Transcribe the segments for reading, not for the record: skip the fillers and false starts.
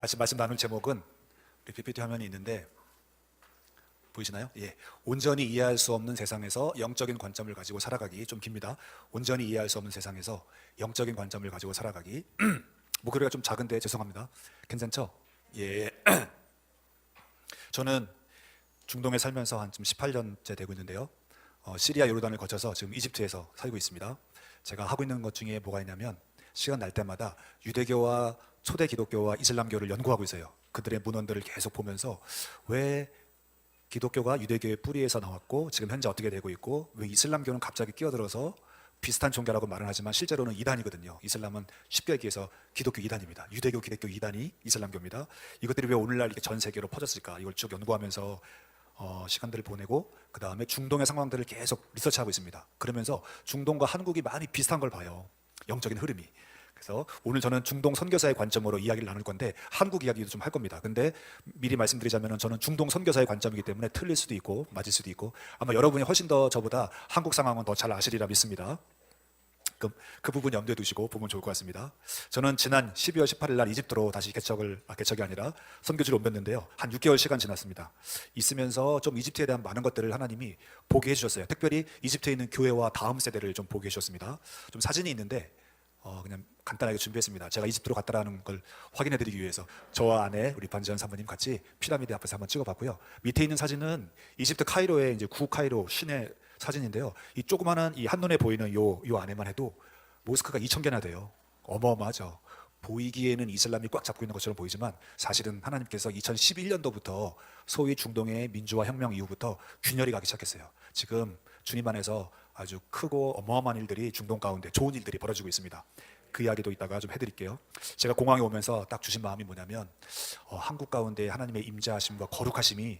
같이 말씀 나눌 제목은 우리 PPT 화면이 있는데 보이시나요? 예, 온전히 이해할 수 없는 세상에서 영적인 관점을 가지고 살아가기. 좀 깁니다. 온전히 이해할 수 없는 세상에서 영적인 관점을 가지고 살아가기. 목소리가 좀 작은데 죄송합니다. 괜찮죠? 예, 저는 중동에 살면서 한 지금 18년째 되고 있는데요. 시리아 요르단을 거쳐서 지금 이집트에서 살고 있습니다. 제가 하고 있는 것 중에 뭐가 있냐면 시간 날 때마다 유대교와 초대 기독교와 이슬람교를 연구하고 있어요. 그들의 문헌들을 계속 보면서 왜 기독교가 유대교의 뿌리에서 나왔고 지금 현재 어떻게 되고 있고 왜 이슬람교는 갑자기 끼어들어서 비슷한 종교라고 말은 하지만 실제로는 이단이거든요. 이슬람은 쉽게 얘기해서 기독교 이단입니다. 유대교, 기독교 이단이 이슬람교입니다. 이것들이 왜 오늘날 이렇게 전 세계로 퍼졌을까? 이걸 쭉 연구하면서 시간들을 보내고 그 다음에 중동의 상황들을 계속 리서치하고 있습니다. 그러면서 중동과 한국이 많이 비슷한 걸 봐요. 영적인 흐름이. 그래서 오늘 저는 중동 선교사의 관점으로 이야기를 나눌 건데 한국 이야기도 좀 할 겁니다. 근데 미리 말씀드리자면 저는 중동 선교사의 관점이기 때문에 틀릴 수도 있고 맞을 수도 있고 아마 여러분이 훨씬 더 저보다 한국 상황은 더 잘 아시리라 믿습니다. 그 부분 염두에 두시고 보면 좋을 것 같습니다. 저는 지난 12월 18일 날 이집트로 다시 개척이 아니라 선교지로 옮겼는데요. 한 6개월 시간 지났습니다. 있으면서 좀 이집트에 대한 많은 것들을 하나님이 보게 해주셨어요. 특별히 이집트에 있는 교회와 다음 세대를 좀 보게 해주셨습니다. 좀 사진이 있는데 그냥 간단하게 준비했습니다. 제가 이집트로 갔다라는 걸 확인해드리기 위해서 저와 아내 우리 반지현 사모님 같이 피라미드 앞에서 한번 찍어봤고요. 밑에 있는 사진은 이집트 카이로의 이제 구 카이로 시내 사진인데요. 이 조그마한 이 한눈에 보이는 요 안에만 해도 모스크가 2,000개나 돼요. 어마어마하죠. 보이기에는 이슬람이 꽉 잡고 있는 것처럼 보이지만 사실은 하나님께서 2011년도부터 소위 중동의 민주화 혁명 이후부터 균열이 가기 시작했어요. 지금 주님 안에서 아주 크고 어마어마한 일들이 중동 가운데 좋은 일들이 벌어지고 있습니다. 그 이야기도 이따가 좀 해드릴게요. 제가 공항에 오면서 딱 주신 마음이 뭐냐면 한국 가운데 하나님의 임재하심과 거룩하심이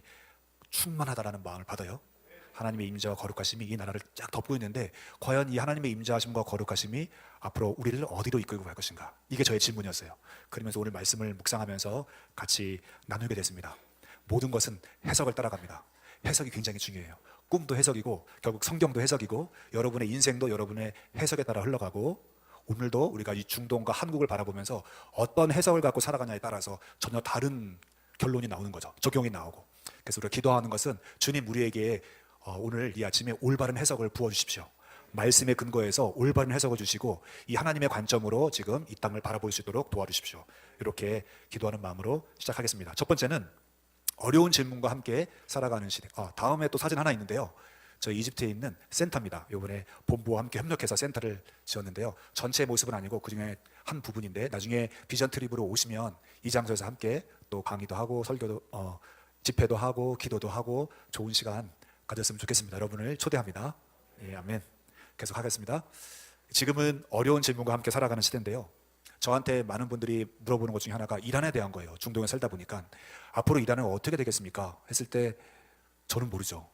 충만하다라는 마음을 받아요. 하나님의 임재와 거룩하심이 이 나라를 쫙 덮고 있는데 과연 이 하나님의 임재하심과 거룩하심이 앞으로 우리를 어디로 이끌고 갈 것인가? 이게 저의 질문이었어요. 그러면서 오늘 말씀을 묵상하면서 같이 나누게 됐습니다. 모든 것은 해석을 따라갑니다. 해석이 굉장히 중요해요. 꿈도 해석이고 결국 성경도 해석이고 여러분의 인생도 여러분의 해석에 따라 흘러가고 오늘도 우리가 이 중동과 한국을 바라보면서 어떤 해석을 갖고 살아가냐에 따라서 전혀 다른 결론이 나오는 거죠. 적용이 나오고. 그래서 우리가 기도하는 것은 주님 우리에게 오늘 이 아침에 올바른 해석을 부어주십시오. 말씀의 근거에서 올바른 해석을 주시고 이 하나님의 관점으로 지금 이 땅을 바라볼 수 있도록 도와주십시오. 이렇게 기도하는 마음으로 시작하겠습니다. 첫 번째는 어려운 질문과 함께 살아가는 시대. 다음에 또 사진 하나 있는데요. 저희 이집트에 있는 센터입니다. 이번에 본부와 함께 협력해서 센터를 지었는데요. 전체 모습은 아니고 그중에 한 부분인데 나중에 비전 트립으로 오시면 이 장소에서 함께 또 강의도 하고 설교도 집회도 하고 기도도 하고 좋은 시간 가졌으면 좋겠습니다. 여러분을 초대합니다. 예, 아멘. 계속 하겠습니다. 지금은 어려운 질문과 함께 살아가는 시대인데요. 저한테 많은 분들이 물어보는 것 중에 하나가 이란에 대한 거예요. 중동에 살다 보니까 앞으로 이란은 어떻게 되겠습니까? 했을 때 저는 모르죠.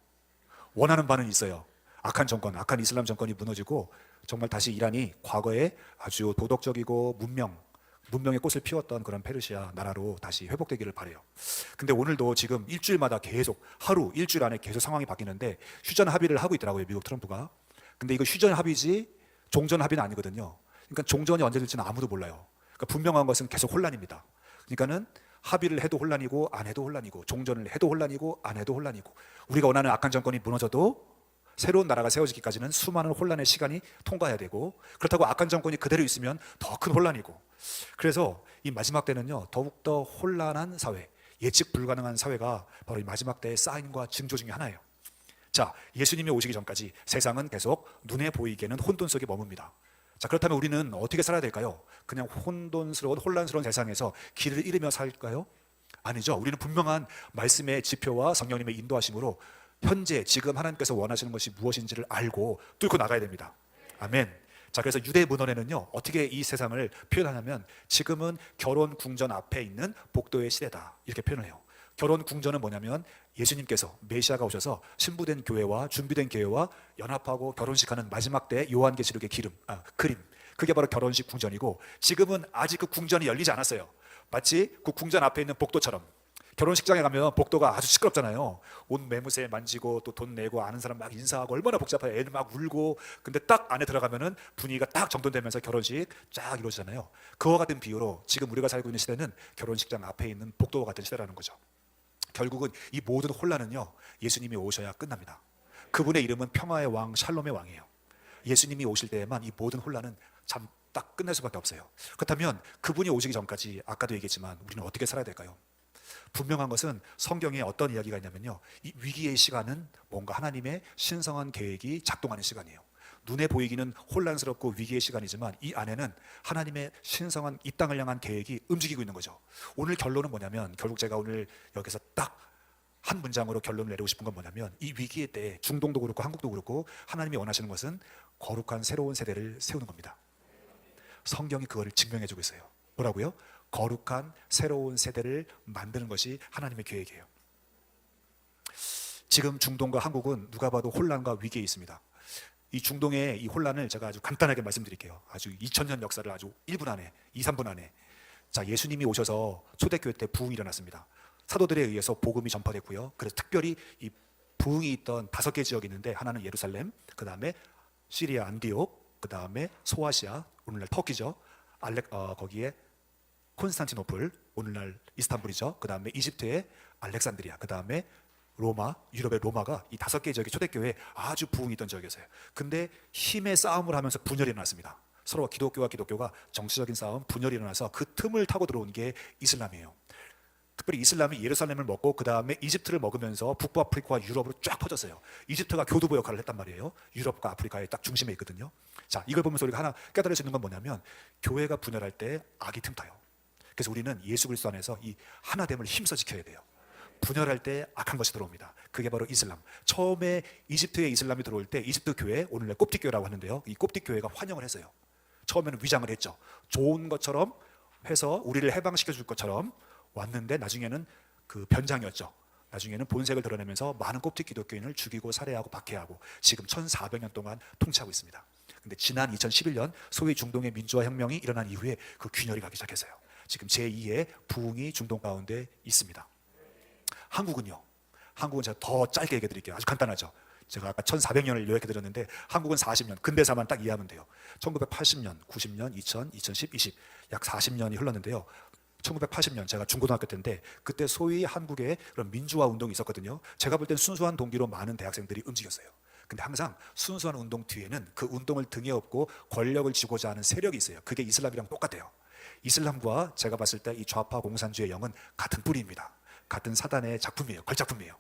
원하는 바는 있어요. 악한 정권, 악한 이슬람 정권이 무너지고 정말 다시 이란이 과거에 아주 도덕적이고 문명의 꽃을 피웠던 그런 페르시아 나라로 다시 회복되기를 바라요. 근데 오늘도 지금 일주일마다 계속 하루 일주일 안에 계속 상황이 바뀌는데 휴전 합의를 하고 있더라고요. 미국 트럼프가. 근데 이거 휴전 합의지 종전 합의는 아니거든요. 그러니까 종전이 언제 될지는 아무도 몰라요. 그러니까 분명한 것은 계속 혼란입니다. 그러니까는 합의를 해도 혼란이고 안 해도 혼란이고 종전을 해도 혼란이고 안 해도 혼란이고 우리가 원하는 악한 정권이 무너져도 새로운 나라가 세워지기까지는 수많은 혼란의 시간이 통과해야 되고 그렇다고 악한 정권이 그대로 있으면 더 큰 혼란이고 그래서 이 마지막 때는요 더욱더 혼란한 사회 예측 불가능한 사회가 바로 이 마지막 때의 사인과 징조 중에 하나예요. 자, 예수님이 오시기 전까지 세상은 계속 눈에 보이게는 혼돈 속에 머뭅니다. 자, 그렇다면 우리는 어떻게 살아야 될까요? 그냥 혼란스러운 세상에서 길을 잃으며 살까요? 아니죠. 우리는 분명한 말씀의 지표와 성령님의 인도하심으로 현재 지금 하나님께서 원하시는 것이 무엇인지를 알고 뚫고 나가야 됩니다. 아멘. 자, 그래서 유대 문헌에는요 어떻게 이 세상을 표현하냐면 지금은 결혼 궁전 앞에 있는 복도의 시대다 이렇게 표현을 해요. 결혼 궁전은 뭐냐면 예수님께서 메시아가 오셔서 신부된 교회와 준비된 교회와 연합하고 결혼식하는 마지막 때 요한계시록의 그림 그게 바로 결혼식 궁전이고 지금은 아직 그 궁전이 열리지 않았어요. 마치 그 궁전 앞에 있는 복도처럼 결혼식장에 가면 복도가 아주 시끄럽잖아요. 옷 매무새 만지고 또 돈 내고 아는 사람 막 인사하고 얼마나 복잡해요. 애들 막 울고. 근데 딱 안에 들어가면은 분위기가 딱 정돈되면서 결혼식 쫙 이루어지잖아요. 그와 같은 비유로 지금 우리가 살고 있는 시대는 결혼식장 앞에 있는 복도와 같은 시대라는 거죠. 결국은 이 모든 혼란은요, 예수님이 오셔야 끝납니다. 그분의 이름은 평화의 왕, 샬롬의 왕이에요. 예수님이 오실 때에만 이 모든 혼란은 참 딱 끝날 수밖에 없어요. 그렇다면 그분이 오시기 전까지 아까도 얘기했지만 우리는 어떻게 살아야 될까요? 분명한 것은 성경에 어떤 이야기가 있냐면요, 이 위기의 시간은 뭔가 하나님의 신성한 계획이 작동하는 시간이에요. 눈에 보이기는 혼란스럽고 위기의 시간이지만 이 안에는 하나님의 신성한 이 땅을 향한 계획이 움직이고 있는 거죠. 오늘 결론은 뭐냐면, 결국 제가 오늘 여기서 딱 한 문장으로 결론을 내리고 싶은 건 뭐냐면, 이 위기의 때에 중동도 그렇고 한국도 그렇고 하나님이 원하시는 것은 거룩한 새로운 세대를 세우는 겁니다. 성경이 그거를 증명해주고 있어요. 뭐라고요? 거룩한 새로운 세대를 만드는 것이 하나님의 계획이에요. 지금 중동과 한국은 누가 봐도 혼란과 위기에 있습니다. 이 중동의 이 혼란을 제가 아주 간단하게 말씀드릴게요. 아주 2000년 역사를 아주 1분 안에, 2, 3분 안에. 자, 예수님이 오셔서 초대교회 때 부흥이 일어났습니다. 사도들에 의해서 복음이 전파됐고요. 그래서 특별히 이 부흥이 있던 5개 지역이 있는데, 하나는 예루살렘, 그 다음에 시리아 안디옥, 그 다음에 소아시아, 오늘날 터키죠. 거기에 콘스탄티노플, 오늘날 이스탄불이죠. 그 다음에 이집트의 알렉산드리아, 그 다음에 로마, 유럽의 로마가 이 5개 지역의 초대교회에 아주 부흥이 있던 지역이었어요. 근데 힘의 싸움을 하면서 분열이 일어났습니다. 서로 기독교와 기독교가 정치적인 싸움, 분열이 일어나서 그 틈을 타고 들어온 게 이슬람이에요. 특별히 이슬람이 예루살렘을 먹고 그 다음에 이집트를 먹으면서 북부아프리카와 유럽으로 쫙 퍼졌어요. 이집트가 교두보 역할을 했단 말이에요. 유럽과 아프리카의 딱 중심에 있거든요. 자, 이걸 보면서 우리가 하나 깨달을 수 있는 건 뭐냐면, 교회가 분열할 때 악이 틈타요. 그래서 우리는 예수 그리스도 안에서 이 하나됨을 힘써 지켜야 돼요. 분열할 때 악한 것이 들어옵니다. 그게 바로 이슬람. 처음에 이집트에 이슬람이 들어올 때 이집트 교회, 오늘날 kop틱교회라고 하는데요, 이 kop틱교회가 환영을 했어요. 처음에는 위장을 했죠. 좋은 것처럼 해서 우리를 해방시켜 줄 것처럼 왔는데, 나중에는 그 변장이었죠. 나중에는 본색을 드러내면서 많은 kop틱 기독교인을 죽이고 살해하고 박해하고 지금 1400년 동안 통치하고 있습니다. 근데 지난 2011년 소위 중동의 민주화 혁명이 일어난 이후에 그 균열이 가기 시작했어요. 지금 제2의 부흥이 중동 가운데 있습니다. 한국은요? 한국은 제가 더 짧게 얘기해 드릴게요. 아주 간단하죠. 제가 아까 1400년을 요약해 드렸는데 한국은 40년, 근대사만 딱 이해하면 돼요. 1980년, 90년, 2000, 2010, 20, 약 40년이 흘렀는데요. 1980년 제가 중고등학교 때인데, 그때 소위 한국에 그런 민주화 운동이 있었거든요. 제가 볼 땐 순수한 동기로 많은 대학생들이 움직였어요. 근데 항상 순수한 운동 뒤에는 그 운동을 등에 업고 권력을 쥐고자 하는 세력이 있어요. 그게 이슬람이랑 똑같아요. 이슬람과 제가 봤을 때 이 좌파 공산주의 영은 같은 뿌리입니다. 같은 사단의 작품이에요. 걸작품이에요.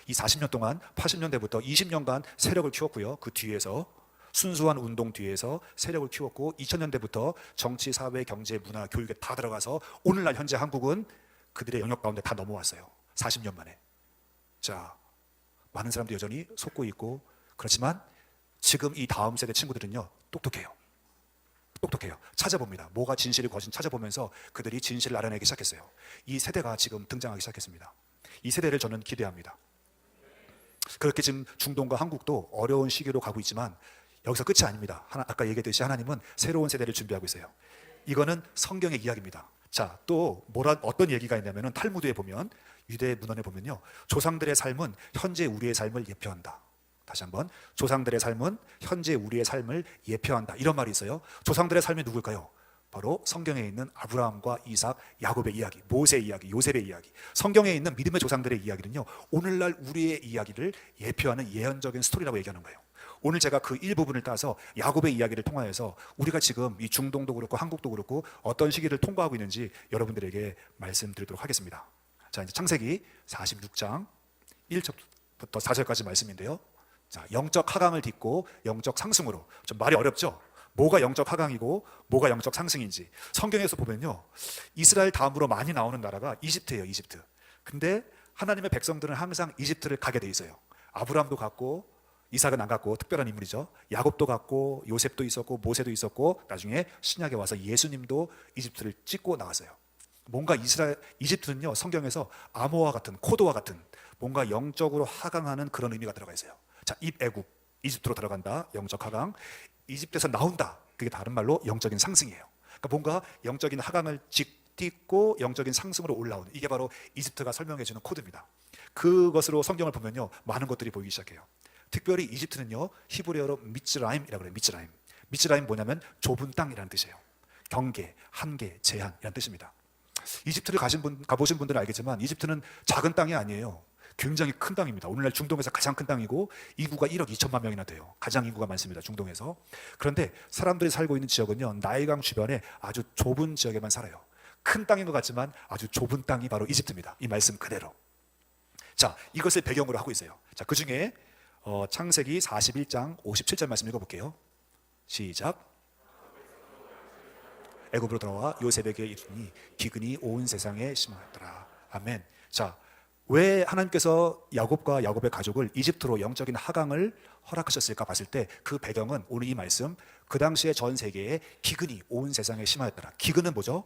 이 40년 동안 80년대부터 20년간 세력을 키웠고요. 그 뒤에서 순수한 운동 뒤에서 세력을 키웠고, 2000년대부터 정치, 사회, 경제, 문화, 교육에 다 들어가서 오늘날 현재 한국은 그들의 영역 가운데 다 넘어왔어요. 40년 만에. 자, 많은 사람들이 여전히 속고 있고, 그렇지만 지금 이 다음 세대 친구들은요, 똑똑해요. 찾아봅니다. 뭐가 진실이 거짓 찾아보면서 그들이 진실을 알아내기 시작했어요. 이 세대가 지금 등장하기 시작했습니다. 이 세대를 저는 기대합니다. 그렇게 지금 중동과 한국도 어려운 시기로 가고 있지만 여기서 끝이 아닙니다. 아까 얘기했듯이 하나님은 새로운 세대를 준비하고 있어요. 이거는 성경의 이야기입니다. 자, 또 어떤 얘기가 있냐면은 탈무드에 보면, 유대 문헌에 보면요, 조상들의 삶은 현재 우리의 삶을 예표한다. 다시 한번, 조상들의 삶은 현재 우리의 삶을 예표한다. 이런 말이 있어요. 조상들의 삶이 누굴까요? 바로 성경에 있는 아브라함과 이삭, 야곱의 이야기, 모세의 이야기, 요셉의 이야기. 성경에 있는 믿음의 조상들의 이야기는요, 오늘날 우리의 이야기를 예표하는 예언적인 스토리라고 얘기하는 거예요. 오늘 제가 그 일부분을 따서 야곱의 이야기를 통하여서 우리가 지금 이 중동도 그렇고 한국도 그렇고 어떤 시기를 통과하고 있는지 여러분들에게 말씀드리도록 하겠습니다. 자, 이제 창세기 46장 1절부터 4절까지 말씀인데요. 자, 영적 하강을 딛고 영적 상승으로. 좀 말이 어렵죠? 뭐가 영적 하강이고 뭐가 영적 상승인지. 성경에서 보면요, 이스라엘 다음으로 많이 나오는 나라가 이집트예요. 이집트. 근데 하나님의 백성들은 항상 이집트를 가게 돼 있어요. 아브라함도 갔고, 이삭은 안 갔고, 특별한 인물이죠. 야곱도 갔고, 요셉도 있었고, 모세도 있었고, 나중에 신약에 와서 예수님도 이집트를 찍고 나왔어요. 뭔가 이집트는요, 성경에서 암호와 같은, 코드와 같은 뭔가 영적으로 하강하는 그런 의미가 들어가 있어요. 자, 입애굽, 이집트로 들어간다, 영적 하강. 이집트에서 나온다, 그게 다른 말로 영적인 상승이에요. 그러니까 뭔가 영적인 하강을 뛰고 영적인 상승으로 올라오는, 이게 바로 이집트가 설명해주는 코드입니다. 그것으로 성경을 보면요, 많은 것들이 보이기 시작해요. 특별히 이집트는요, 히브리어로 미츠라임이라고 그래요. 미츠라임. 미츠라임 뭐냐면 좁은 땅이라는 뜻이에요. 경계, 한계, 제한이라는 뜻입니다. 이집트를 가보신 분들은 알겠지만 이집트는 작은 땅이 아니에요. 굉장히 큰 땅입니다. 오늘날 중동에서 가장 큰 땅이고 인구가 1억 2천만 명이나 돼요. 가장 인구가 많습니다, 중동에서. 그런데 사람들이 살고 있는 지역은요, 나일강 주변에 아주 좁은 지역에만 살아요. 큰 땅인 것 같지만 아주 좁은 땅이 바로 이집트입니다. 이 말씀 그대로. 자, 이것을 배경으로 하고 있어요. 자, 그 중에 창세기 41장 57절 말씀 읽어볼게요. 시작. 애굽으로 돌아와 요셉에게 이르니 기근이 온 세상에 심하였더라. 아멘. 자, 왜 하나님께서 야곱과 야곱의 가족을 이집트로 영적인 하강을 허락하셨을까 봤을 때 그 배경은 오늘 이 말씀, 그 당시에 전 세계에 기근이 온 세상에 심하였더라. 기근은 뭐죠?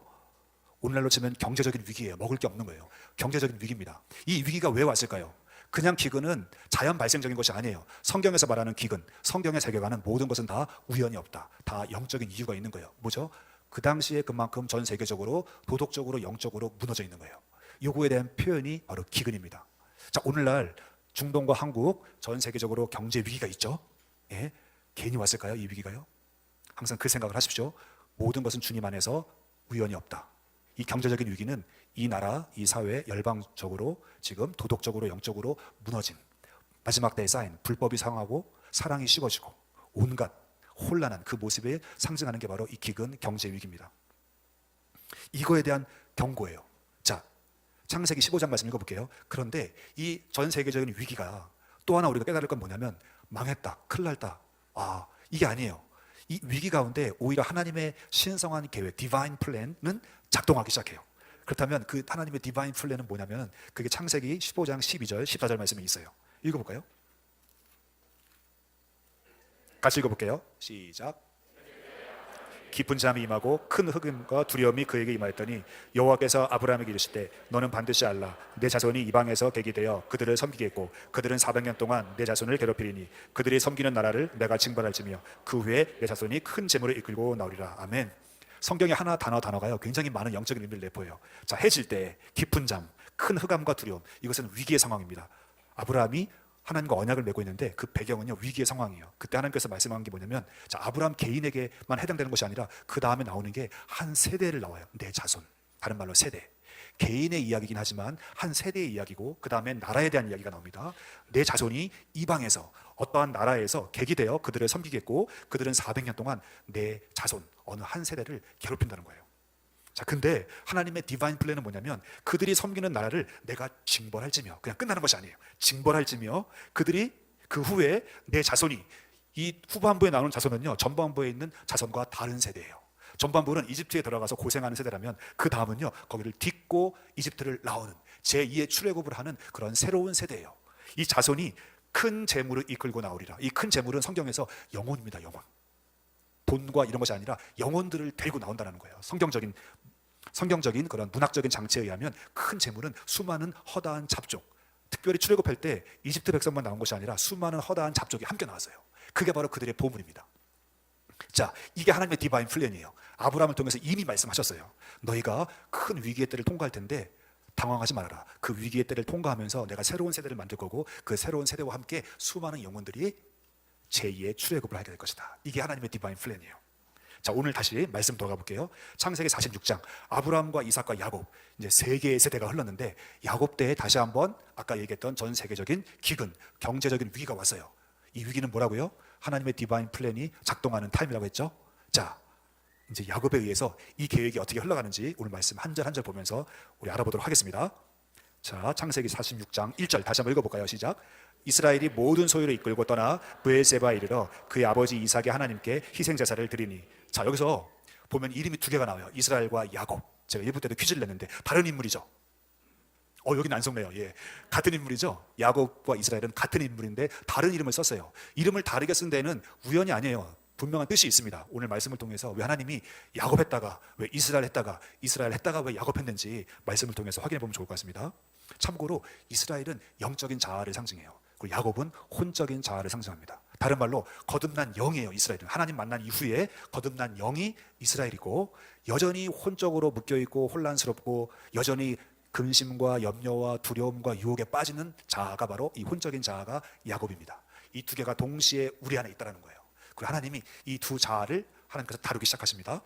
오늘날로 치면 경제적인 위기예요. 먹을 게 없는 거예요. 경제적인 위기입니다. 이 위기가 왜 왔을까요? 그냥 기근은 자연 발생적인 것이 아니에요. 성경에서 말하는 기근, 성경의 세계관은 모든 것은 다 우연이 없다. 다 영적인 이유가 있는 거예요. 뭐죠? 그 당시에 그만큼 전 세계적으로 도덕적으로 영적으로 무너져 있는 거예요. 요거에 대한 표현이 바로 기근입니다. 자, 오늘날 중동과 한국 전 세계적으로 경제 위기가 있죠. 예? 괜히 왔을까요? 이 위기가요? 항상 그 생각을 하십시오. 모든 것은 주님 안에서 우연이 없다. 이 경제적인 위기는 이 나라, 이 사회 열방적으로 지금 도덕적으로 영적으로 무너진 마지막 때에 쌓인 불법이 상하고 사랑이 식어지고 온갖 혼란한 그 모습에 상징하는 게 바로 이 기근 경제 위기입니다. 이거에 대한 경고예요. 자, 창세기 15장 말씀 읽어볼게요. 그런데 이 전 세계적인 위기가 또 하나 우리가 깨달을 건 뭐냐면 망했다, 큰일 났다. 아, 이게 아니에요. 이 위기 가운데 오히려 하나님의 신성한 계획, 디바인 플랜은 작동하기 시작해요. 그렇다면 그 하나님의 디바인 플랜은 뭐냐면 그게 창세기 15장 12절, 14절 말씀에 있어요. 읽어볼까요? 같이 읽어볼게요. 시작. 깊은 잠이 임하고 큰 흑음과 두려움이 그에게 임하였더니 여호와께서 아브라함에게 이르시되 너는 반드시 알라 내 자손이 이방에서 객이 되어 그들을 섬기겠고 그들은 400년 동안 내 자손을 괴롭히리니 그들이 섬기는 나라를 내가 징벌할지며 그 후에 내 자손이 큰 재물을 이끌고 나오리라. 아멘. 성경의 하나 단어가요 굉장히 많은 영적인 의미를 내포해요. 자, 해질 때 깊은 잠, 큰 흑암과 두려움, 이것은 위기의 상황입니다. 아브라함이 하나님과 언약을 맺고 있는데 그 배경은요 위기의 상황이에요. 그때 하나님께서 말씀한 게 뭐냐면, 자, 아브라함 개인에게만 해당되는 것이 아니라 그 다음에 나오는 게 한 세대를 나와요. 내 자손, 다른 말로 세대. 개인의 이야기이긴 하지만 한 세대의 이야기고 그 다음에 나라에 대한 이야기가 나옵니다. 내 자손이 이방에서 어떠한 나라에서 객이 되어 그들을 섬기겠고 그들은 400년 동안 내 자손, 어느 한 세대를 괴롭힌다는 거예요. 자, 근데 하나님의 디바인 플랜은 뭐냐면 그들이 섬기는 나라를 내가 징벌할지며, 그냥 끝나는 것이 아니에요. 징벌할지며 그들이 그 후에 내 자손이, 이 후반부에 나오는 자손은요 전반부에 있는 자손과 다른 세대예요. 전반부는 이집트에 들어가서 고생하는 세대라면 그 다음은요 거기를 딛고 이집트를 나오는 제2의 출애굽을 하는 그런 새로운 세대예요. 이 자손이 큰 재물을 이끌고 나오리라. 이 큰 재물은 성경에서 영혼입니다. 영혼. 돈과 이런 것이 아니라 영혼들을 데리고 나온다는 거예요. 성경적인 그런 문학적인 장치에 의하면 큰 재물은 수많은 허다한 잡족, 특별히 출애굽할 때 이집트 백성만 나온 것이 아니라 수많은 허다한 잡족이 함께 나왔어요. 그게 바로 그들의 보물입니다. 자, 이게 하나님의 디바인 플랜이에요. 아브라함을 통해서 이미 말씀하셨어요. 너희가 큰 위기의 때를 통과할 텐데 당황하지 말아라. 그 위기의 때를 통과하면서 내가 새로운 세대를 만들 거고 그 새로운 세대와 함께 수많은 영혼들이 제2의 출애굽을 하게 될 것이다. 이게 하나님의 디바인 플랜이에요. 자, 오늘 다시 말씀 돌아가 볼게요. 창세기 46장, 아브라함과 이삭과 야곱, 이제 세 개의 세대가 흘렀는데 야곱 때에 다시 한번 아까 얘기했던 전 세계적인 기근, 경제적인 위기가 왔어요. 이 위기는 뭐라고요? 하나님의 디바인 플랜이 작동하는 타임이라고 했죠. 자, 이제 야곱에 의해서 이 계획이 어떻게 흘러가는지 오늘 말씀 한 절 한 절 보면서 우리 알아보도록 하겠습니다. 자, 창세기 46장 1절 다시 한번 읽어볼까요? 시작. 이스라엘이 모든 소유를 이끌고 떠나 브엘세바에 이르러 그의 아버지 이삭의 하나님께 희생제사를 드리니. 자, 여기서 보면 이름이 두 개가 나와요. 이스라엘과 야곱. 제가 1부 때도 퀴즈를 냈는데 다른 인물이죠. 여기는 안 속네요. 예, 같은 인물이죠. 야곱과 이스라엘은 같은 인물인데 다른 이름을 썼어요. 이름을 다르게 쓴 데는 우연이 아니에요. 분명한 뜻이 있습니다. 오늘 말씀을 통해서 왜 하나님이 야곱 했다가 왜 이스라엘 했다가 왜 야곱 했는지 말씀을 통해서 확인해 보면 좋을 것 같습니다. 참고로 이스라엘은 영적인 자아를 상징해요. 그리고 야곱은 혼적인 자아를 상징합니다. 다른 말로 거듭난 영이에요. 이스라엘은 하나님 만난 이후에 거듭난 영이 이스라엘이고, 여전히 혼적으로 묶여있고 혼란스럽고 여전히 근심과 염려와 두려움과 유혹에 빠지는 자아가 바로 이 혼적인 자아가 야곱입니다. 이 두 개가 동시에 우리 안에 있다는 거예요. 그리고 하나님이 이 두 자아를 하나님께서 다루기 시작하십니다.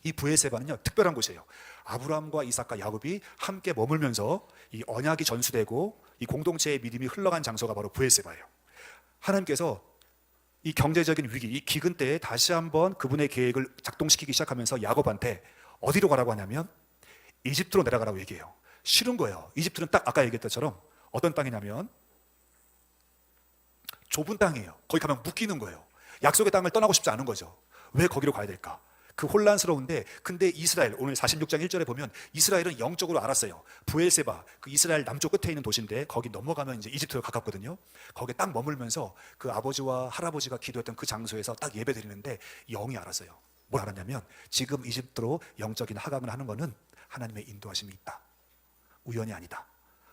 이 브에세바는요, 특별한 곳이에요. 아브라함과 이삭과 야곱이 함께 머물면서 이 언약이 전수되고 이 공동체의 믿음이 흘러간 장소가 바로 브에세바예요. 하나님께서 이 경제적인 위기, 이 기근 때에 다시 한번 그분의 계획을 작동시키기 시작하면서 야곱한테 어디로 가라고 하냐면 이집트로 내려가라고 얘기해요. 싫은 거예요. 이집트는 딱 아까 얘기했던 것처럼 어떤 땅이냐면 좁은 땅이에요. 거기 가면 묶이는 거예요. 약속의 땅을 떠나고 싶지 않은 거죠. 왜 거기로 가야 될까? 그 혼란스러운데, 근데 이스라엘, 오늘 46장 1절에 보면 이스라엘은 영적으로 알았어요. 브엘세바, 그 이스라엘 남쪽 끝에 있는 도시인데 거기 넘어가면 이제 이집트로 가깝거든요. 거기에 딱 머물면서 그 아버지와 할아버지가 기도했던 그 장소에서 딱 예배 드리는데 영이 알았어요. 뭘 알았냐면 지금 이집트로 영적인 하강을 하는 거는 하나님의 인도하심이 있다. 우연이 아니다.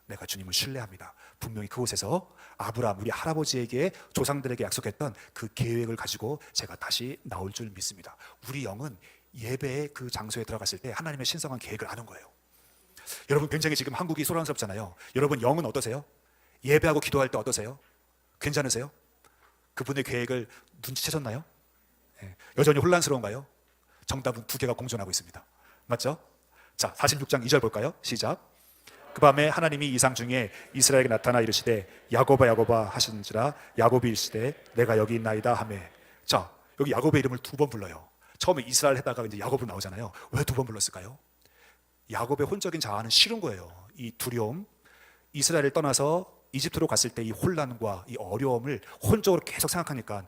내가 주님을 신뢰합니다. 분명히 그곳에서 아브라함, 우리 할아버지에게, 조상들에게 약속했던 그 계획을 가지고 제가 다시 나올 줄 믿습니다. 우리 영은 예배의 그 장소에 들어갔을 때 하나님의 신성한 계획을 아는 거예요. 여러분, 굉장히 지금 한국이 소란스럽잖아요. 여러분, 영은 어떠세요? 예배하고 기도할 때 어떠세요? 괜찮으세요? 그분의 계획을 눈치채셨나요? 네. 여전히 혼란스러운가요? 정답은 두 개가 공존하고 있습니다. 맞죠? 자, 46장 2절 볼까요? 시작. 그 밤에 하나님이 이상 중에 이스라엘에게 나타나 이르시되 야곱아 야곱아 하시는지라 야곱이 이르시되 내가 여기 있나이다 하매. 자, 여기 야곱의 이름을 두 번 불러요. 처음에 이스라엘 했다가 이제 야곱으로 나오잖아요. 왜 두 번 불렀을까요? 야곱의 혼적인 자아는 싫은 거예요. 이 두려움, 이스라엘을 떠나서 이집트로 갔을 때 이 혼란과 이 어려움을 혼적으로 계속 생각하니까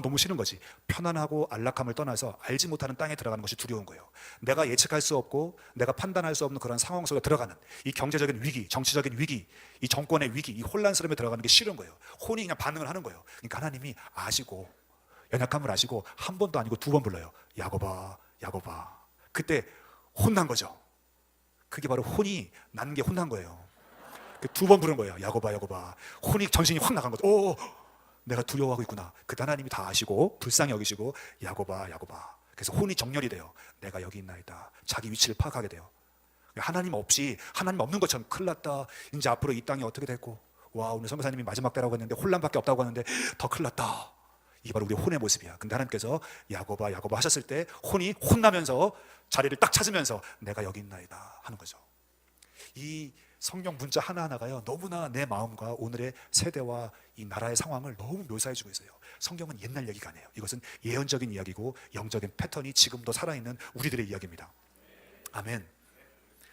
너무 싫은 거지. 편안하고 안락함을 떠나서 알지 못하는 땅에 들어가는 것이 두려운 거예요. 내가 예측할 수 없고 내가 판단할 수 없는 그런 상황 속에 들어가는 이 경제적인 위기, 정치적인 위기, 이 정권의 위기, 이 혼란스러움에 들어가는 게 싫은 거예요. 혼이 그냥 반응을 하는 거예요. 그러니까 하나님이 아시고, 연약함을 아시고 한 번도 아니고 두 번 불러요. 야곱아 야곱아. 그때 혼난 거죠. 그게 바로 혼이 난 게 혼난 거예요. 두 번 부른 거예요. 야곱아 야곱아. 혼이, 정신이 확 나간 거죠. 오, 내가 두려워하고 있구나. 그때 하나님이 다 아시고 불쌍히 여기시고 야곱아 야곱아. 그래서 혼이 정렬이 돼요. 내가 여기 있나이다. 자기 위치를 파악하게 돼요. 하나님 없이, 하나님 없는 것처럼 큰일 났다. 이제 앞으로 이 땅이 어떻게 됐고, 와, 오늘 선교사님이 마지막 때라고 했는데 혼란밖에 없다고 하는데 더 큰일 났다. 이게 바로 우리 혼의 모습이야. 근데 하나님께서 야곱아 야곱아 하셨을 때 혼이 혼나면서 자리를 딱 찾으면서 내가 여기 있나이다 하는 거죠. 이 성경 문자 하나하나가요, 너무나 내 마음과 오늘의 세대와 이 나라의 상황을 너무 묘사해주고 있어요. 성경은 옛날 얘기가 아니에요. 이것은 예언적인 이야기고 영적인 패턴이 지금도 살아있는 우리들의 이야기입니다. 아멘.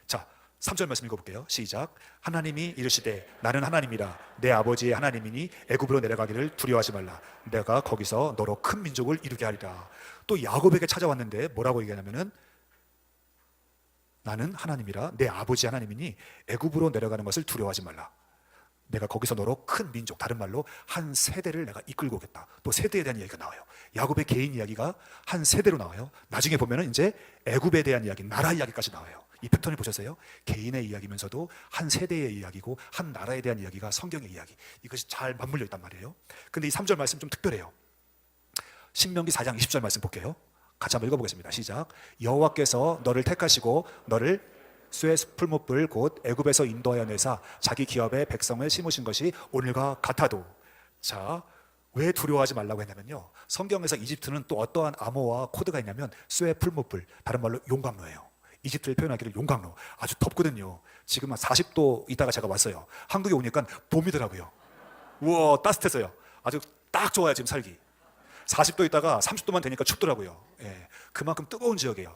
자, 3절 말씀 읽어볼게요. 시작. 하나님이 이르시되 나는 하나님이라 내 아버지의 하나님이니 애굽으로 내려가기를 두려워하지 말라. 내가 거기서 너로 큰 민족을 이루게 하리라. 또 야곱에게 찾아왔는데 뭐라고 얘기하냐면은 나는 하나님이라 내 아버지 하나님이니 애굽으로 내려가는 것을 두려워하지 말라. 내가 거기서 너로 큰 민족, 다른 말로 한 세대를 내가 이끌고 오겠다. 또 세대에 대한 이야기가 나와요. 야곱의 개인 이야기가 한 세대로 나와요. 나중에 보면은 이제 애굽에 대한 이야기, 나라 이야기까지 나와요. 이 패턴을 보셨어요? 개인의 이야기면서도 한 세대의 이야기고 한 나라에 대한 이야기가 성경의 이야기. 이것이 잘 맞물려 있단 말이에요. 근데 이 3절 말씀 좀 특별해요. 신명기 4장 20절 말씀 볼게요. 같이 한번 읽어보겠습니다. 시작. 여호와께서 너를 택하시고 너를 쇠 풀무불 곧 애굽에서 인도하여 내사 자기 기업에 백성을 심으신 것이 오늘과 같아도. 자, 왜 두려워하지 말라고 했냐면요, 성경에서 이집트는 또 어떠한 암호와 코드가 있냐면 쇠 풀무불, 다른 말로 용광로예요. 이집트를 표현하기를 용광로. 아주 덥거든요. 지금 한 40도 있다가 제가 왔어요. 한국에 오니까 봄이더라고요. 우와, 따뜻했어요. 아주 딱 좋아요. 지금 살기. 40도 있다가 30도만 되니까 춥더라고요. 예, 그만큼 뜨거운 지역이에요.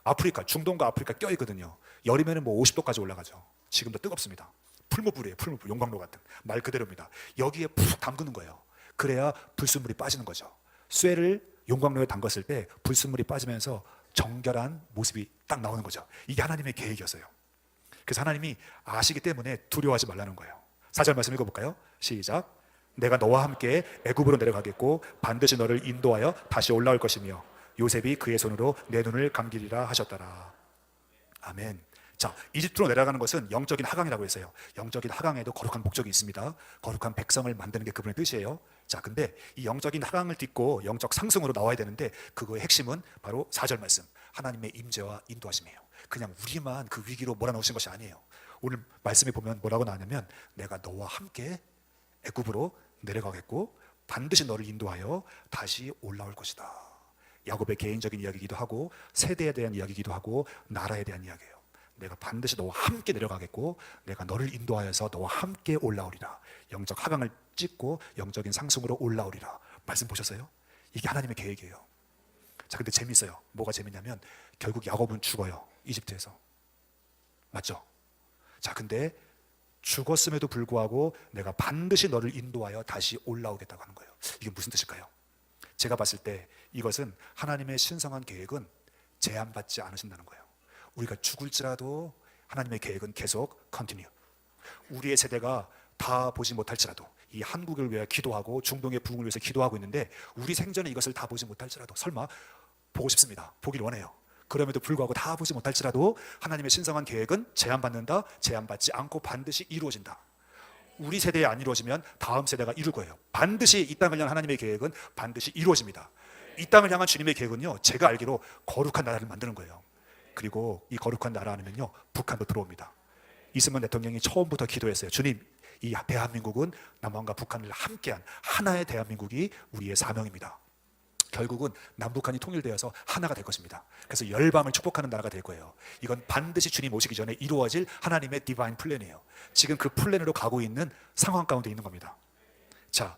아프리카, 중동과 아프리카 껴있거든요. 여름에는 뭐 50도까지 올라가죠. 지금도 뜨겁습니다. 풀무불이에요. 풀무불, 용광로 같은 말 그대로입니다. 여기에 푹 담그는 거예요. 그래야 불순물이 빠지는 거죠. 쇠를 용광로에 담갔을 때 불순물이 빠지면서 정결한 모습이 딱 나오는 거죠. 이게 하나님의 계획이었어요. 그래서 하나님이 아시기 때문에 두려워하지 말라는 거예요. 4절 말씀 읽어볼까요? 시작. 내가 너와 함께 애굽으로 내려가겠고 반드시 너를 인도하여 다시 올라올 것이며 요셉이 그의 손으로 내 눈을 감기리라 하셨더라. 아멘. 자, 이집트로 내려가는 것은 영적인 하강이라고 했어요. 영적인 하강에도 거룩한 목적이 있습니다. 거룩한 백성을 만드는 게 그분의 뜻이에요. 자, 근데 이 영적인 하강을 딛고 영적 상승으로 나와야 되는데 그거의 핵심은 바로 4절 말씀, 하나님의 임재와 인도하심이에요. 그냥 우리만 그 위기로 몰아넣으신 것이 아니에요. 오늘 말씀에 보면 뭐라고 나왔냐면, 내가 너와 함께 애굽으로 내려가겠고 반드시 너를 인도하여 다시 올라올 것이다. 야곱의 개인적인 이야기이기도 하고 세대에 대한 이야기이기도 하고 나라에 대한 이야기예요. 내가 반드시 너와 함께 내려가겠고 내가 너를 인도하여서 너와 함께 올라오리라. 영적 하강을 찍고 영적인 상승으로 올라오리라. 말씀 보셨어요? 이게 하나님의 계획이에요. 자, 근데 재밌어요. 뭐가 재밌냐면 결국 야곱은 죽어요. 이집트에서. 맞죠? 자, 근데 죽었음에도 불구하고 내가 반드시 너를 인도하여 다시 올라오겠다고 하는 거예요. 이게 무슨 뜻일까요? 제가 봤을 때 이것은 하나님의 신성한 계획은 제한받지 않으신다는 거예요. 우리가 죽을지라도 하나님의 계획은 계속 컨티뉴. 우리의 세대가 다 보지 못할지라도, 이 한국을 위해 기도하고 중동의 부흥을 위해서 기도하고 있는데 우리 생전에 이것을 다 보지 못할지라도, 설마 보고 싶습니다. 보길 원해요. 그럼에도 불구하고 다 보지 못할지라도 하나님의 신성한 계획은 제한받는다. 제한받지 않고 반드시 이루어진다. 우리 세대에 안 이루어지면 다음 세대가 이룰 거예요. 반드시 이 땅을 향한 하나님의 계획은 반드시 이루어집니다. 이 땅을 향한 주님의 계획은요, 제가 알기로 거룩한 나라를 만드는 거예요. 그리고 이 거룩한 나라 안에는요, 북한도 들어옵니다. 이승만 대통령이 처음부터 기도했어요. 주님, 이 대한민국은 남한과 북한을 함께한 하나의 대한민국이 우리의 사명입니다. 결국은 남북한이 통일되어서 하나가 될 것입니다. 그래서 열방을 축복하는 나라가 될 거예요. 이건 반드시 주님 오시기 전에 이루어질 하나님의 디바인 플랜이에요. 지금 그 플랜으로 가고 있는 상황 가운데 있는 겁니다. 자,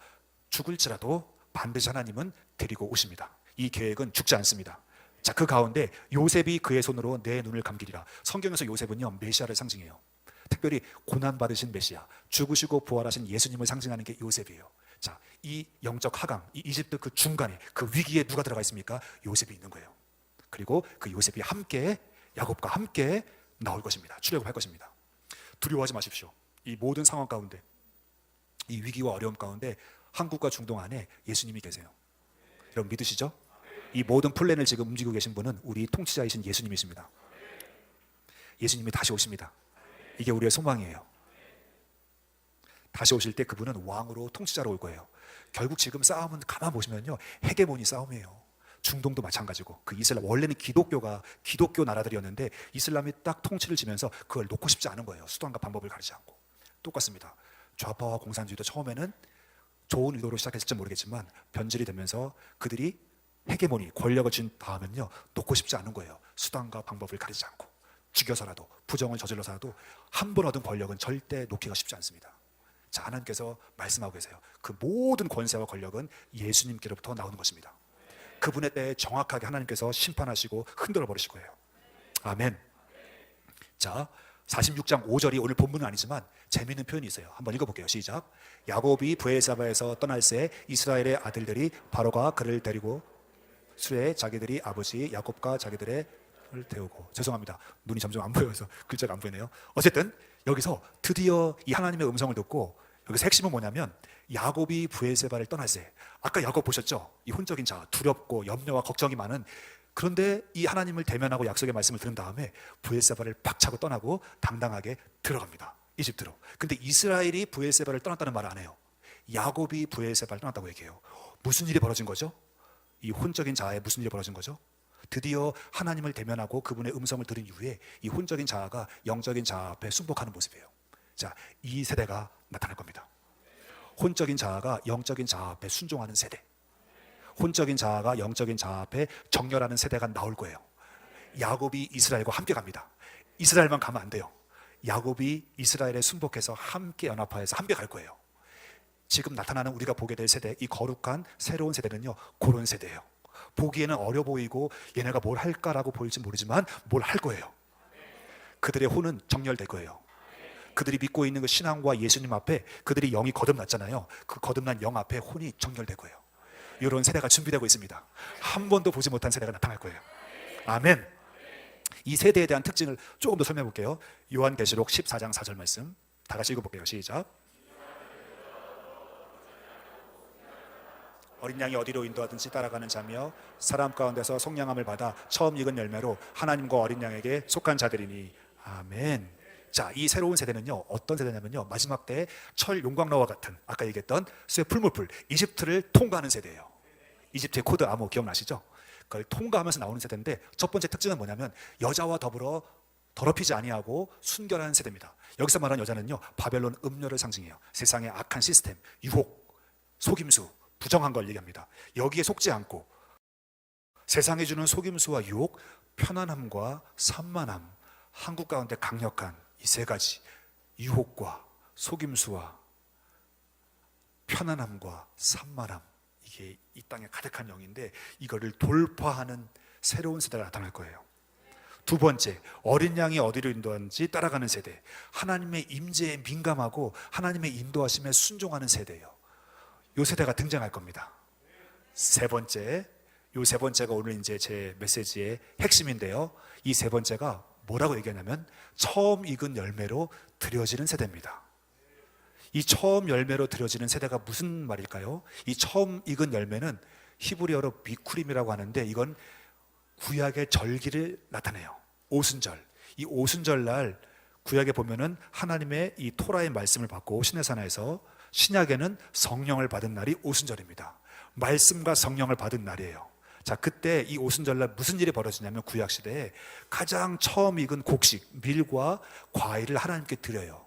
죽을지라도 반드시 하나님은 데리고 오십니다. 이 계획은 죽지 않습니다. 자, 그 가운데 요셉이 그의 손으로 내 눈을 감기리라. 성경에서 요셉은요, 메시아를 상징해요. 특별히 고난받으신 메시아, 죽으시고 부활하신 예수님을 상징하는 게 요셉이에요. 자, 이 영적 하강, 이 이집트 그 중간에, 그 위기에 누가 들어가 있습니까? 요셉이 있는 거예요. 그리고 그 요셉이 함께, 야곱과 함께 나올 것입니다. 출애굽할 것입니다. 두려워하지 마십시오. 이 모든 상황 가운데, 이 위기와 어려움 가운데 한국과 중동 안에 예수님이 계세요. 여러분 믿으시죠? 이 모든 플랜을 지금 움직이고 계신 분은 우리 통치자이신 예수님이십니다. 예수님이 다시 오십니다. 이게 우리의 소망이에요. 다시 오실 때 그분은 왕으로 통치자로 올 거예요. 결국 지금 싸움은 가만 보시면요, 헤게모니 싸움이에요. 중동도 마찬가지고, 그 이슬람, 원래는 기독교 나라들이었는데 이슬람이 딱 통치를 지면서 그걸 놓고 싶지 않은 거예요. 수단과 방법을 가리지 않고. 똑같습니다. 좌파와 공산주의도 처음에는 좋은 의도로 시작했을지 모르겠지만 변질이 되면서 그들이 헤게모니, 권력을 쥔 다음은요, 놓고 싶지 않은 거예요. 수단과 방법을 가리지 않고. 죽여서라도, 부정을 저질러서라도 한 번 얻은 권력은 절대 놓기가 쉽지 않습니다. 자, 하나님께서 말씀하고 계세요. 그 모든 권세와 권력은 예수님께로부터 나오는 것입니다. 그분의 때에 정확하게 하나님께서 심판하시고 흔들어 버리실 거예요. 아멘. 자, 46장 5절이 오늘 본문은 아니지만 재미있는 표현이 있어요. 한번 읽어볼게요. 시작. 야곱이 브엘사바에서 떠날 새 이스라엘의 아들들이 바로가 그를 데리고 수레에 자기들이 아버지 야곱과 자기들의 태우고. 죄송합니다. 눈이 점점 안 보여서 글자가 안 보이네요. 어쨌든 여기서 드디어 이 하나님의 음성을 듣고, 여기서 핵심은 뭐냐면 야곱이 브엘세바를 떠날세. 아까 야곱 보셨죠? 이 혼적인 자, 두렵고 염려와 걱정이 많은. 그런데 이 하나님을 대면하고 약속의 말씀을 들은 다음에 브엘세바를 박차고 떠나고 당당하게 들어갑니다. 이집트로. 근데 이스라엘이 브엘세바를 떠났다는 말 안 해요. 야곱이 브엘세바를 떠났다고 얘기해요. 무슨 일이 벌어진 거죠? 이 혼적인 자아에 무슨 일이 벌어진 거죠? 드디어 하나님을 대면하고 그분의 음성을 들은 이후에 이 혼적인 자아가 영적인 자아 앞에 순복하는 모습이에요. 자, 이 세대가 나타날 겁니다. 혼적인 자아가 영적인 자아 앞에 순종하는 세대, 혼적인 자아가 영적인 자아 앞에 정렬하는 세대가 나올 거예요. 야곱이 이스라엘과 함께 갑니다. 이스라엘만 가면 안 돼요. 야곱이 이스라엘에 순복해서 함께 연합하여서 함께 갈 거예요. 지금 나타나는 우리가 보게 될 세대, 이 거룩한 새로운 세대는요, 그런 세대예요. 보기에는 어려 보이고 얘네가 뭘 할까라고 보일지 모르지만 뭘 할 거예요. 그들의 혼은 정렬될 거예요. 그들이 믿고 있는 그 신앙과 예수님 앞에 그들이 영이 거듭났잖아요. 그 거듭난 영 앞에 혼이 정렬될 거예요. 이런 세대가 준비되고 있습니다. 한 번도 보지 못한 세대가 나타날 거예요. 아멘. 이 세대에 대한 특징을 조금 더 설명해 볼게요. 요한계시록 14장 4절 말씀 다 같이 읽어볼게요. 시작. 어린 양이 어디로 인도하든지 따라가는 자며 사람 가운데서 속량함을 받아 처음 익은 열매로 하나님과 어린 양에게 속한 자들이니 아멘. 자, 이 새로운 세대는요, 어떤 세대냐면요, 마지막 때의 철 용광로와 같은, 아까 얘기했던 수의 풀무풀, 이집트를 통과하는 세대예요. 이집트의 코드 암호 기억나시죠? 그걸 통과하면서 나오는 세대인데, 첫 번째 특징은 뭐냐면 여자와 더불어 더럽히지 아니하고 순결한 세대입니다. 여기서 말하는 여자는요, 바벨론 음녀를 상징해요. 세상의 악한 시스템, 유혹, 속임수, 부정한 걸 얘기합니다. 여기에 속지 않고 세상에 주는 속임수와 유혹, 편안함과 산만함, 한국 가운데 강력한 이 세 가지, 유혹과 속임수와 편안함과 산만함, 이게 이 땅에 가득한 영인데, 이거를 돌파하는 새로운 세대가 나타날 거예요. 두 번째, 어린 양이 어디로 인도하는지 따라가는 세대, 하나님의 임재에 민감하고 하나님의 인도하심에 순종하는 세대예요. 이 세대가 등장할 겁니다. 세 번째, 이 세 번째가 오늘 이제 제 메시지의 핵심인데요, 이 세 번째가 뭐라고 얘기하냐면 처음 익은 열매로 드려지는 세대입니다. 이 처음 열매로 드려지는 세대가 무슨 말일까요? 이 처음 익은 열매는 히브리어로 비쿠림이라고 하는데, 이건 구약의 절기를 나타내요. 오순절. 이 오순절 날 구약에 보면은 하나님의 이 토라의 말씀을 받고 시내산에서, 신약에는 성령을 받은 날이 오순절입니다. 말씀과 성령을 받은 날이에요. 자, 그때 이 오순절날 무슨 일이 벌어지냐면, 구약시대에 가장 처음 익은 곡식, 밀과 과일을 하나님께 드려요.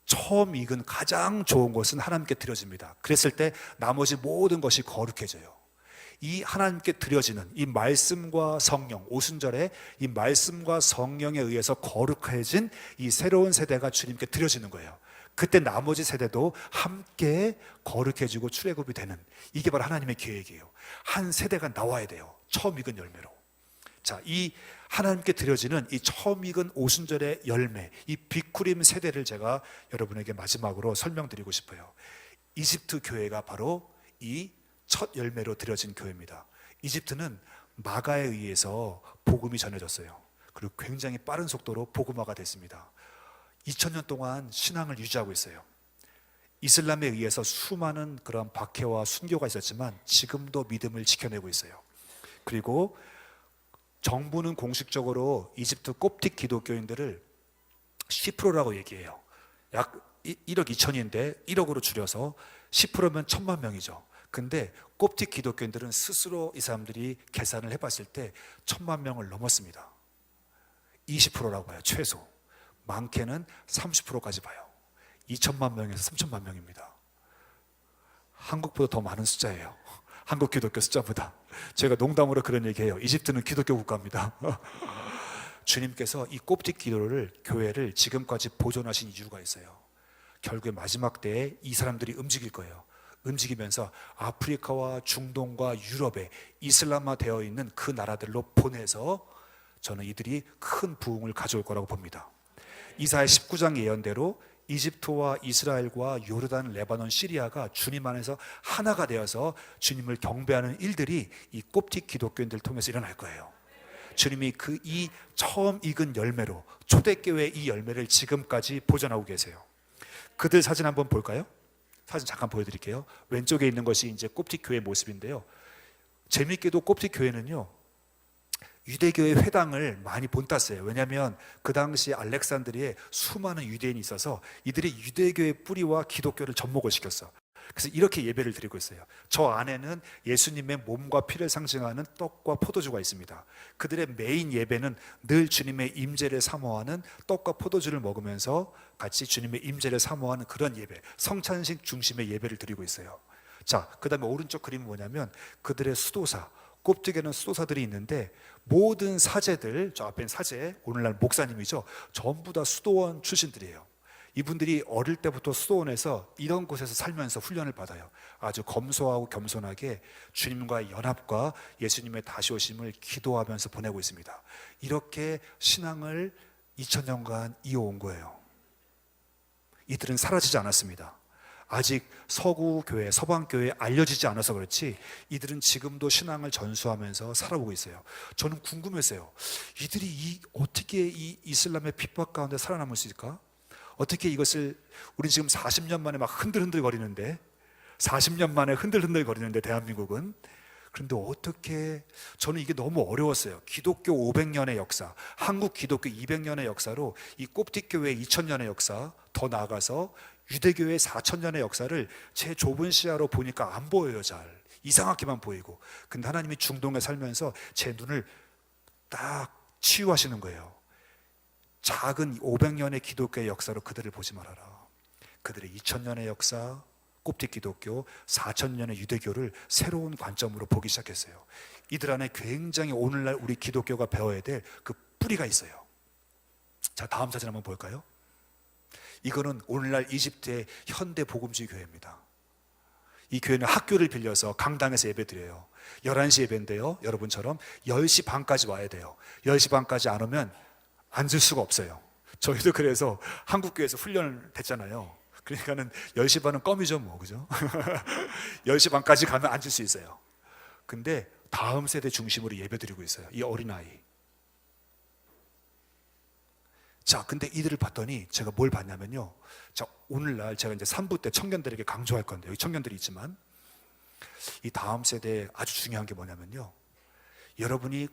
처음 익은 가장 좋은 것은 하나님께 드려집니다. 그랬을 때 나머지 모든 것이 거룩해져요. 이 하나님께 드려지는 이 말씀과 성령, 오순절에 이 말씀과 성령에 의해서 거룩해진 이 새로운 세대가 주님께 드려지는 거예요. 그때 나머지 세대도 함께 거룩해지고 출애굽이 되는, 이게 바로 하나님의 계획이에요. 한 세대가 나와야 돼요. 처음 익은 열매로. 자, 이 하나님께 드려지는 이 처음 익은 오순절의 열매, 이 비쿠림 세대를 제가 여러분에게 마지막으로 설명드리고 싶어요. 이집트 교회가 바로 이 첫 열매로 드려진 교회입니다. 이집트는 마가에 의해서 복음이 전해졌어요. 그리고 굉장히 빠른 속도로 복음화가 됐습니다. 2000년 동안 신앙을 유지하고 있어요. 이슬람에 의해서 수많은 그런 박해와 순교가 있었지만 지금도 믿음을 지켜내고 있어요. 그리고 정부는 공식적으로 이집트 콥틱 기독교인들을 10%라고 얘기해요. 약 1억 2천인데 1억으로 줄여서 10%면 1000만 명이죠. 근데 콥틱 기독교인들은 스스로 이 사람들이 계산을 해봤을 때 1000만 명을 넘었습니다. 20%라고 해요. 최소. 많게는 30%까지 봐요. 2천만 명에서 3천만 명입니다. 한국보다 더 많은 숫자예요. 한국 기독교 숫자보다. 제가 농담으로 그런 얘기해요. 이집트는 기독교 국가입니다. 주님께서 이 콥틱 기도를, 교회를 지금까지 보존하신 이유가 있어요. 결국에 마지막 때에 이 사람들이 움직일 거예요. 움직이면서 아프리카와 중동과 유럽에 이슬람화 되어 있는 그 나라들로 보내서 저는 이들이 큰 부흥을 가져올 거라고 봅니다. 이사야 19장 예언대로 이집트와 이스라엘과 요르단, 레바논, 시리아가 주님 안에서 하나가 되어서 주님을 경배하는 일들이 이 콥틱 기독교인들을 통해서 일어날 거예요. 주님이 이 처음 익은 열매로, 초대교회의 이 열매를 지금까지 보존하고 계세요. 그들 사진 한번 볼까요? 사진 잠깐 보여드릴게요. 왼쪽에 있는 것이 이제 콥틱 교회 모습인데요. 재밌게도 콥틱 교회는요, 유대교의 회당을 많이 본땄어요. 왜냐하면 그 당시 알렉산드리에 수많은 유대인이 있어서 이들이 유대교의 뿌리와 기독교를 접목을 시켰어. 그래서 이렇게 예배를 드리고 있어요. 저 안에는 예수님의 몸과 피를 상징하는 떡과 포도주가 있습니다. 그들의 메인 예배는 늘 주님의 임재를 사모하는 떡과 포도주를 먹으면서 같이 주님의 임재를 사모하는 그런 예배, 성찬식 중심의 예배를 드리고 있어요. 자, 그 다음에 오른쪽 그림은 뭐냐면 그들의 수도사, 콥틱에는 수도사들이 있는데 모든 사제들, 저 앞에는 사제, 오늘날 목사님이죠. 전부 다 수도원 출신들이에요. 이분들이 어릴 때부터 수도원에서 이런 곳에서 살면서 훈련을 받아요. 아주 검소하고 겸손하게 주님과의 연합과 예수님의 다시 오심을 기도하면서 보내고 있습니다. 이렇게 신앙을 2000년간 이어온 거예요. 이들은 사라지지 않았습니다. 아직 서구 교회, 서방 교회에 알려지지 않아서 그렇지 이들은 지금도 신앙을 전수하면서 살아오고 있어요. 저는 궁금했어요. 이들이 어떻게 이 이슬람의 핍박 가운데 살아남을 수 있을까? 어떻게 이것을, 우리 지금 40년 만에 막 흔들흔들 거리는데, 40년 만에 흔들흔들 거리는데 대한민국은, 그런데 어떻게, 저는 이게 너무 어려웠어요. 기독교 500년의 역사, 한국 기독교 200년의 역사로 이 꼽틱교회 2000년의 역사, 더 나아가서 유대교회 4000년의 역사를 제 좁은 시야로 보니까 안 보여요. 잘 이상하게만 보이고. 근데 하나님이 중동에 살면서 제 눈을 딱 치유하시는 거예요. 작은 500년의 기독교의 역사로 그들을 보지 말아라. 그들의 2000년의 역사, 꼽틱 기독교, 4000년의 유대교를 새로운 관점으로 보기 시작했어요. 이들 안에 굉장히 오늘날 우리 기독교가 배워야 될 그 뿌리가 있어요. 자, 다음 사진 한번 볼까요? 이거는 오늘날 이집트의 현대 복음주의 교회입니다. 이 교회는 학교를 빌려서 강당에서 예배드려요. 11시 예배인데요, 여러분처럼 10시 반까지 와야 돼요. 10시 반까지 안 오면 앉을 수가 없어요. 저희도 그래서 한국교회에서 훈련을 됐잖아요. 그러니까는 10시 반은 껌이죠, 뭐, 그죠? 10시 반까지 가면 앉을 수 있어요. 근데 다음 세대 중심으로 예배드리고 있어요, 이 어린아이. 자, 근데 이들을 봤더니 제가 뭘 봤냐면요. 자, 오늘날 제가 이제 3부 때 청년들에게 강조할 건데, 여기 청년들이 있지만, 이 다음 세대에 아주 중요한 게 뭐냐면요. 여러분이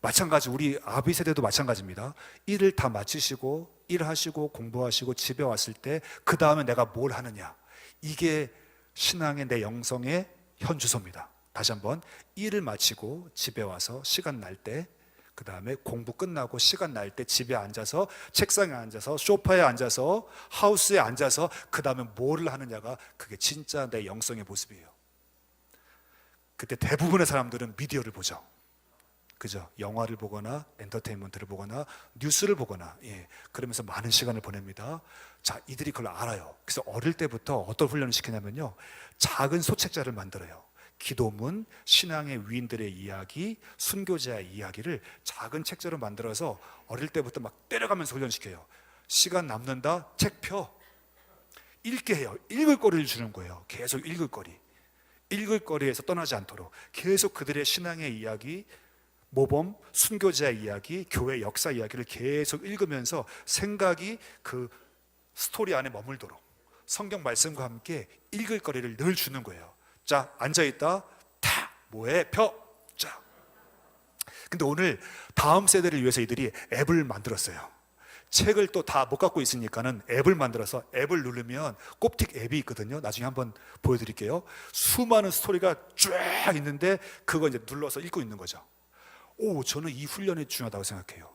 마찬가지, 우리 아비 세대도 마찬가지입니다. 일을 다 마치시고, 일하시고, 공부하시고, 집에 왔을 때, 그 다음에 내가 뭘 하느냐. 이게 신앙의 내 영성의 현주소입니다. 다시 한번, 일을 마치고, 집에 와서 시간 날 때, 그 다음에 공부 끝나고 시간 날 때 집에 앉아서, 책상에 앉아서, 소파에 앉아서, 하우스에 앉아서, 그 다음에 뭐를 하느냐가 그게 진짜 내 영성의 모습이에요. 그때 대부분의 사람들은 미디어를 보죠. 그죠? 영화를 보거나 엔터테인먼트를 보거나 뉴스를 보거나, 예, 그러면서 많은 시간을 보냅니다. 자, 이들이 그걸 알아요. 그래서 어릴 때부터 어떤 훈련을 시키냐면요, 작은 소책자를 만들어요. 기도문, 신앙의 위인들의 이야기, 순교자의 이야기를 작은 책자로 만들어서 어릴 때부터 막 때려가면서 훈련시켜요. 시간 남는다, 책 펴. 읽게 해요. 읽을 거리를 주는 거예요. 계속 읽을 거리. 읽을 거리에서 떠나지 않도록 계속 그들의 신앙의 이야기, 모범, 순교자의 이야기, 교회 역사 이야기를 계속 읽으면서 생각이 그 스토리 안에 머물도록 성경 말씀과 함께 읽을 거리를 늘 주는 거예요. 자, 앉아있다, 타, 뭐해, 펴. 자, 근데 오늘 다음 세대를 위해서 이들이 앱을 만들었어요. 책을 또 다 못 갖고 있으니까는 앱을 만들어서, 앱을 누르면 꼽틱 앱이 있거든요. 나중에 한번 보여드릴게요. 수많은 스토리가 쫙 있는데 그거 이제 눌러서 읽고 있는 거죠. 오, 저는 이 훈련이 중요하다고 생각해요.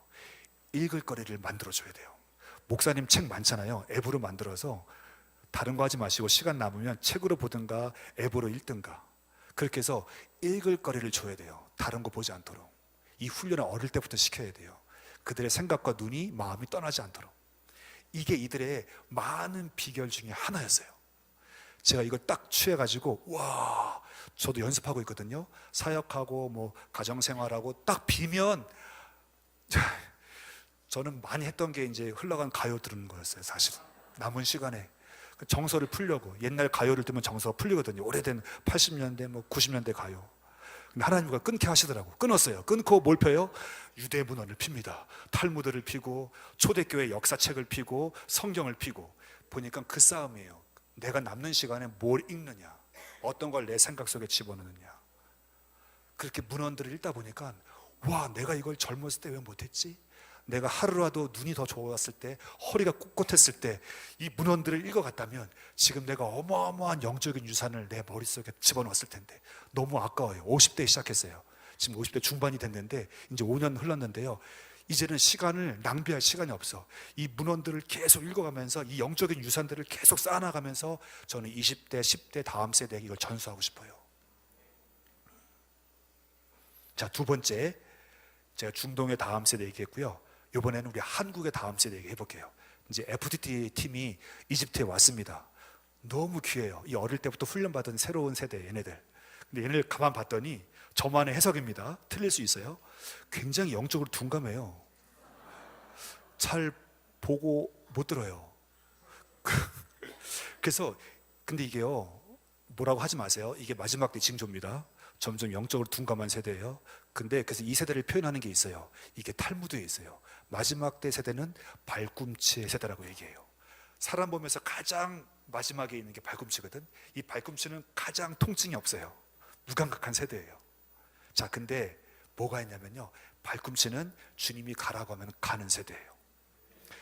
읽을 거리를 만들어줘야 돼요. 목사님 책 많잖아요. 앱으로 만들어서 다른 거 하지 마시고 시간 남으면 책으로 보든가 앱으로 읽든가, 그렇게 해서 읽을 거리를 줘야 돼요. 다른 거 보지 않도록. 이 훈련을 어릴 때부터 시켜야 돼요. 그들의 생각과 눈이, 마음이 떠나지 않도록. 이게 이들의 많은 비결 중에 하나였어요. 제가 이걸 딱 취해가지고, 와, 저도 연습하고 있거든요. 사역하고 뭐 가정생활하고 딱 비면, 저는 많이 했던 게 이제 흘러간 가요 들은 거였어요. 사실 남은 시간에 정서를 풀려고. 옛날 가요를 들으면 정서가 풀리거든요. 오래된 80년대 뭐 90년대 가요. 근데 하나님과 끊게 하시더라고. 끊었어요. 끊고 뭘 펴요? 유대문헌을 핍니다. 탈무드를 피고 초대교회 역사책을 피고 성경을 피고. 보니까 그 싸움이에요. 내가 남는 시간에 뭘 읽느냐, 어떤 걸 내 생각 속에 집어넣느냐. 그렇게 문헌들을 읽다 보니까, 와, 내가 이걸 젊었을 때 왜 못했지? 내가 하루라도 눈이 더 좋았을 때, 허리가 꼿꼿했을 때 이 문헌들을 읽어갔다면 지금 내가 어마어마한 영적인 유산을 내 머릿속에 집어넣었을 텐데. 너무 아까워요. 50대에 시작했어요. 지금 50대 중반이 됐는데 이제 5년 흘렀는데요, 이제는 시간을 낭비할 시간이 없어. 이 문헌들을 계속 읽어가면서 이 영적인 유산들을 계속 쌓아나가면서 저는 20대, 10대 다음 세대에게 이걸 전수하고 싶어요. 자, 두 번째, 제가 중동의 다음 세대 얘기했고요. 이번에는 우리 한국의 다음 세대 얘기해볼게요. 이제 FTT 팀이 이집트에 왔습니다. 너무 귀해요. 이 어릴 때부터 훈련받은 새로운 세대, 얘네들. 근데 얘네를 가만 봤더니, 저만의 해석입니다, 틀릴 수 있어요, 굉장히 영적으로 둔감해요. 잘 보고 못 들어요. 그래서, 근데 이게요, 뭐라고 하지 마세요. 이게 마지막 때 징조입니다. 점점 영적으로 둔감한 세대예요. 근데 그래서 이 세대를 표현하는 게 있어요. 이게 탈무드에 있어요. 마지막 때 세대는 발꿈치의 세대라고 얘기해요. 사람 보면서 가장 마지막에 있는 게 발꿈치거든. 이 발꿈치는 가장 통증이 없어요. 무감각한 세대예요. 자, 근데 뭐가 있냐면요, 발꿈치는 주님이 가라고 하면 가는 세대예요.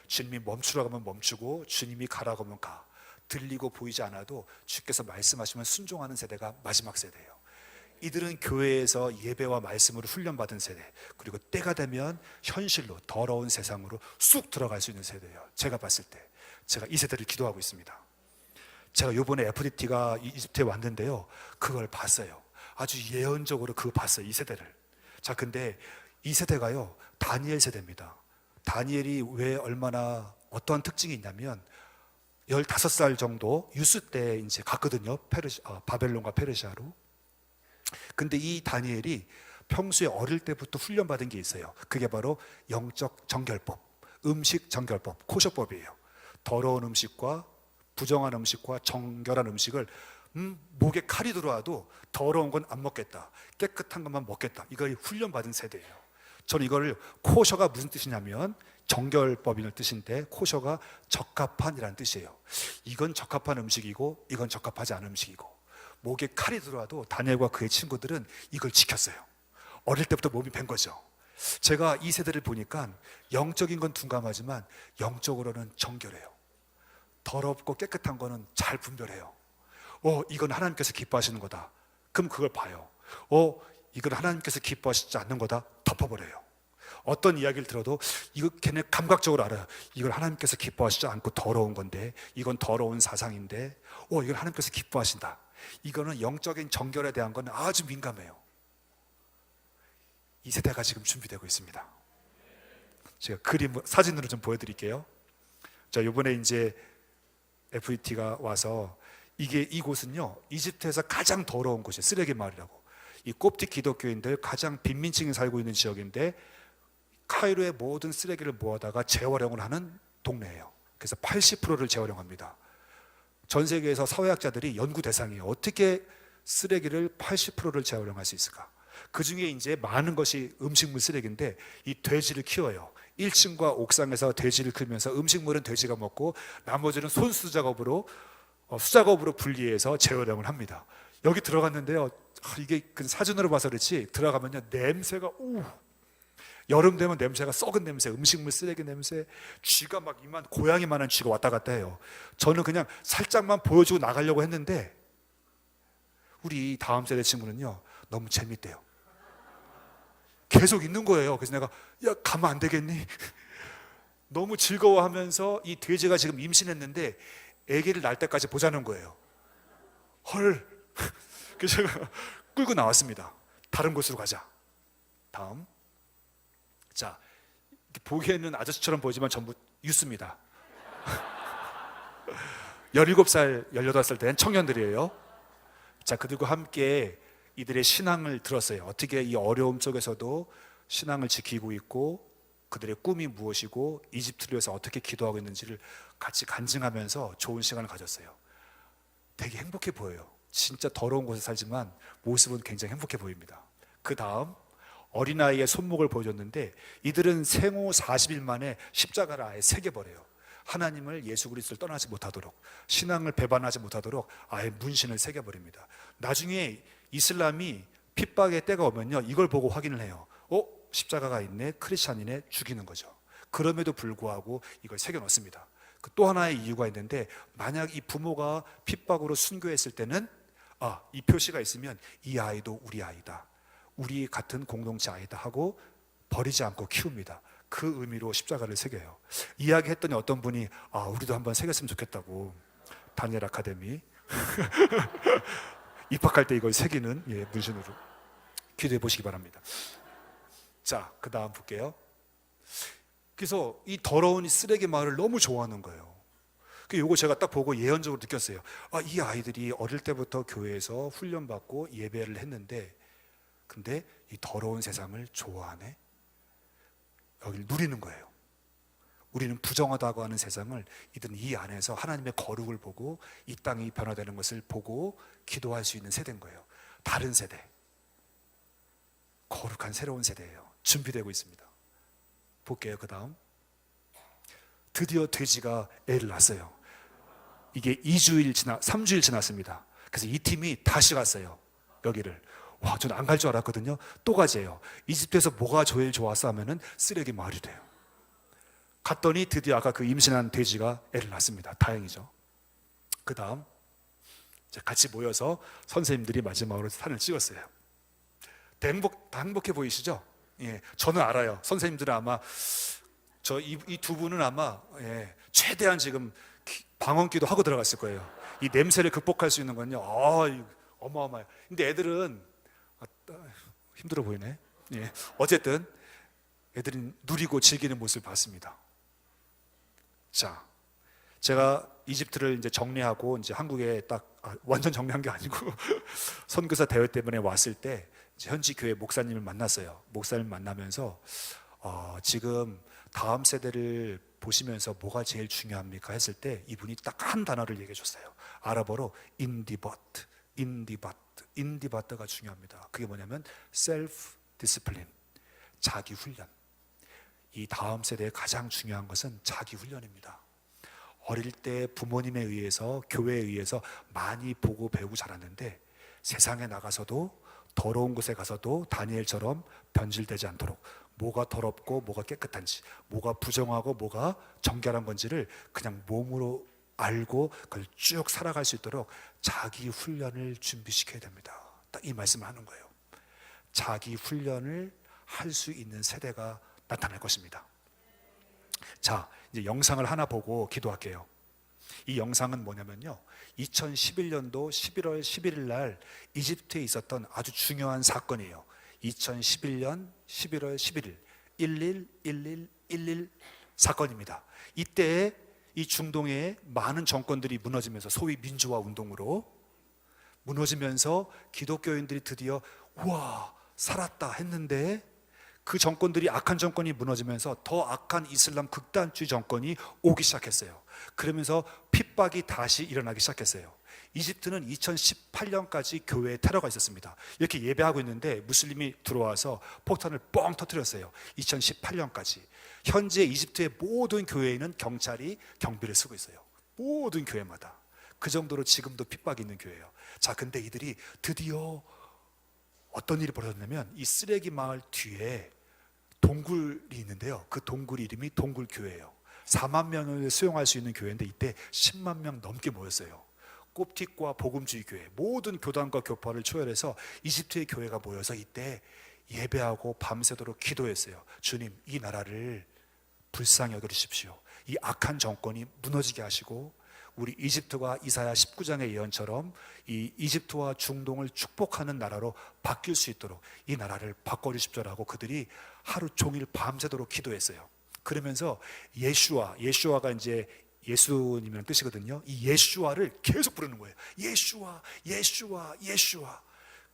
주님이 멈추라고 하면 멈추고, 주님이 가라고 하면 가. 들리고 보이지 않아도 주께서 말씀하시면 순종하는 세대가 마지막 세대예요. 이들은 교회에서 예배와 말씀으로 훈련받은 세대, 그리고 때가 되면 현실로 더러운 세상으로 쑥 들어갈 수 있는 세대예요. 제가 봤을 때 제가 이 세대를 기도하고 있습니다. 제가 요번에 FDT가 이집트에 왔는데요, 그걸 봤어요. 아주 예언적으로 그거 봤어요, 이 세대를. 자, 근데 이 세대가요, 다니엘 세대입니다. 다니엘이 왜 얼마나 어떠한 특징이 있냐면 15살 정도 유스 때 이제 갔거든요, 바벨론과 페르시아로. 근데 이 다니엘이 평소에 어릴 때부터 훈련받은 게 있어요. 그게 바로 영적 정결법, 음식 정결법, 코셔법이에요. 더러운 음식과 부정한 음식과 정결한 음식을 목에 칼이 들어와도 더러운 건 안 먹겠다, 깨끗한 것만 먹겠다, 이걸 훈련받은 세대예요. 저는 이거를, 코셔가 무슨 뜻이냐면 정결법이라는 뜻인데, 코셔가 적합한이라는 뜻이에요. 이건 적합한 음식이고 이건 적합하지 않은 음식이고, 목에 칼이 들어와도 다니엘과 그의 친구들은 이걸 지켰어요. 어릴 때부터 몸이 밴 거죠. 제가 이 세대를 보니까 영적인 건 둔감하지만 영적으로는 정결해요. 더럽고 깨끗한 거는 잘 분별해요. 이건 하나님께서 기뻐하시는 거다, 그럼 그걸 봐요. 이건 하나님께서 기뻐하시지 않는 거다, 덮어버려요. 어떤 이야기를 들어도 이거 걔네 감각적으로 알아요. 이걸 하나님께서 기뻐하시지 않고 더러운 건데, 이건 더러운 사상인데, 이걸 하나님께서 기뻐하신다. 이거는 영적인 정결에 대한 건 아주 민감해요. 이 세대가 지금 준비되고 있습니다. 제가 사진으로 좀 보여드릴게요. 자, 이번에 이제 FET가 와서, 이곳은요, 이집트에서 가장 더러운 곳이에요. 쓰레기 마을이라고. 이 콥틱 기독교인들 가장 빈민층이 살고 있는 지역인데, 카이로의 모든 쓰레기를 모아다가 재활용을 하는 동네예요. 그래서 80%를 재활용합니다. 전 세계에서 사회학자들이 연구 대상이에요. 어떻게 쓰레기를 80%를 재활용할 수 있을까? 그 중에 이제 많은 것이 음식물 쓰레기인데, 이 돼지를 키워요. 1층과 옥상에서 돼지를 키우면서 음식물은 돼지가 먹고 나머지는 손수 작업으로 수작업으로 분리해서 재활용을 합니다. 여기 들어갔는데요, 이게 그 사진으로 봐서 그렇지 들어가면요, 냄새가 여름 되면 냄새가, 썩은 냄새, 음식물 쓰레기 냄새, 쥐가 막 이만 고양이만한 쥐가 왔다 갔다 해요. 저는 그냥 살짝만 보여주고 나가려고 했는데, 우리 다음 세대 친구는요, 너무 재밌대요. 계속 있는 거예요. 그래서 내가, 야, 가면 안 되겠니? 너무 즐거워하면서 이 돼지가 지금 임신했는데 아기를 낳을 때까지 보자는 거예요. 헐. 그래서 제가 끌고 나왔습니다. 다른 곳으로 가자. 다음. 자, 보기에는 아저씨처럼 보이지만 전부 유스입니다. 17살, 18살 된 청년들이에요. 자, 그들과 함께 이들의 신앙을 들었어요. 어떻게 이 어려움 속에서도 신앙을 지키고 있고, 그들의 꿈이 무엇이고, 이집트를 위해서 어떻게 기도하고 있는지를 같이 간증하면서 좋은 시간을 가졌어요. 되게 행복해 보여요. 진짜 더러운 곳에 살지만 모습은 굉장히 행복해 보입니다. 그 다음, 어린아이의 손목을 보여줬는데, 이들은 생후 40일 만에 십자가를 아예 새겨버려요. 하나님을, 예수 그리스도를 떠나지 못하도록, 신앙을 배반하지 못하도록 아예 문신을 새겨버립니다. 나중에 이슬람이 핍박의 때가 오면요, 이걸 보고 확인을 해요. 십자가가 있네, 크리스찬이네, 죽이는 거죠. 그럼에도 불구하고 이걸 새겨놓습니다. 또 하나의 이유가 있는데, 만약 이 부모가 핍박으로 순교했을 때는 이 표시가 있으면 이 아이도 우리 아이다, 우리 같은 공동체 아이다 하고 버리지 않고 키웁니다. 그 의미로 십자가를 새겨요. 이야기했더니 어떤 분이 우리도 한번 새겼으면 좋겠다고, 다니엘 아카데미 입학할 때 이걸 새기는 문신으로 기도해 보시기 바랍니다. 자, 그 다음 볼게요. 그래서 이 더러운 이 쓰레기 마을을 너무 좋아하는 거예요. 이거 제가 딱 보고 예언적으로 느꼈어요. 이 아이들이 어릴 때부터 교회에서 훈련받고 예배를 했는데, 근데 이 더러운 세상을 좋아하네. 여기를 누리는 거예요. 우리는 부정하다고 하는 세상을, 이들은 이 안에서 하나님의 거룩을 보고 이 땅이 변화되는 것을 보고 기도할 수 있는 세대인 거예요. 다른 세대, 거룩한 새로운 세대예요. 준비되고 있습니다. 볼게요. 그 다음, 드디어 돼지가 애를 낳았어요. 이게 3주일 지났습니다. 그래서 이 팀이 다시 갔어요, 여기를. 와, 저는 안 갈 줄 알았거든요. 또 가재요. 이집트에서 뭐가 제일 좋았어 하면은 쓰레기 마을이래요. 갔더니 드디어 아까 그 임신한 돼지가 애를 낳습니다. 다행이죠. 그 다음 같이 모여서 선생님들이 마지막으로 사진을 찍었어요. 다 행복해 보이시죠? 예, 저는 알아요. 선생님들은 아마 이 두 분은 아마 최대한 지금 방언기도 하고 들어갔을 거예요. 이 냄새를 극복할 수 있는 건요. 어마어마해요. 근데 애들은 힘들어 보이네. 예, 어쨌든 애들은 누리고 즐기는 모습을 봤습니다. 자, 제가 이집트를 이제 정리하고 이제 한국에 완전 정리한 게 아니고 선교사 대회 때문에 왔을 때 현지 교회 목사님을 만났어요. 목사님 만나면서 지금 다음 세대를 보시면서 뭐가 제일 중요합니까? 했을 때 이분이 딱 한 단어를 얘기해 줬어요. 아랍어로 인디바트가 중요합니다. 그게 뭐냐면 셀프 디스플린, 자기 훈련. 이 다음 세대의 가장 중요한 것은 자기 훈련입니다. 어릴 때 부모님에 의해서, 교회에 의해서 많이 보고 배우고 자랐는데 세상에 나가서도 더러운 곳에 가서도 다니엘처럼 변질되지 않도록 뭐가 더럽고 뭐가 깨끗한지, 뭐가 부정하고 뭐가 정결한 건지를 그냥 몸으로 알고 그걸 쭉 살아갈 수 있도록 자기 훈련을 준비시켜야 됩니다. 딱 이 말씀을 하는 거예요. 자기 훈련을 할 수 있는 세대가 나타날 것입니다. 자, 이제 영상을 하나 보고 기도할게요. 이 영상은 뭐냐면요, 2011년도 11월 11일 날 이집트에 있었던 아주 중요한 사건이에요. 2011년 11월 11일 111111 사건입니다. 이때 이 중동의 많은 정권들이 무너지면서 소위 민주화 운동으로 무너지면서 기독교인들이 드디어 우와 살았다 했는데 그 정권들이 악한 정권이 무너지면서 더 악한 이슬람 극단주의 정권이 오기 시작했어요. 그러면서 핍박이 다시 일어나기 시작했어요. 이집트는 2018년까지 교회에 테러가 있었습니다. 이렇게 예배하고 있는데 무슬림이 들어와서 폭탄을 뻥 터뜨렸어요. 2018년까지. 현재 이집트의 모든 교회에는 경찰이 경비를 쓰고 있어요. 모든 교회마다. 그 정도로 지금도 핍박이 있는 교회예요. 자, 근데 이들이 드디어 어떤 일이 벌어졌냐면 이 쓰레기 마을 뒤에 동굴이 있는데요. 그 동굴 이름이 동굴교회예요. 4만 명을 수용할 수 있는 교회인데 이때 10만 명 넘게 모였어요. 콥틱과 복음주의 교회, 모든 교단과 교파를 초월해서 이집트의 교회가 모여서 이때 예배하고 밤새도록 기도했어요. 주님, 이 나라를 불쌍히 여겨주십시오. 이 악한 정권이 무너지게 하시고 우리 이집트가 이사야 19장의 예언처럼 이 이집트와 중동을 축복하는 나라로 바뀔 수 있도록 이 나라를 바꿔주십시오라고 그들이 하루 종일 밤새도록 기도했어요. 그러면서 예슈아가 이제 예수님이라는 뜻이거든요. 이 예슈아를 계속 부르는 거예요. 예슈아.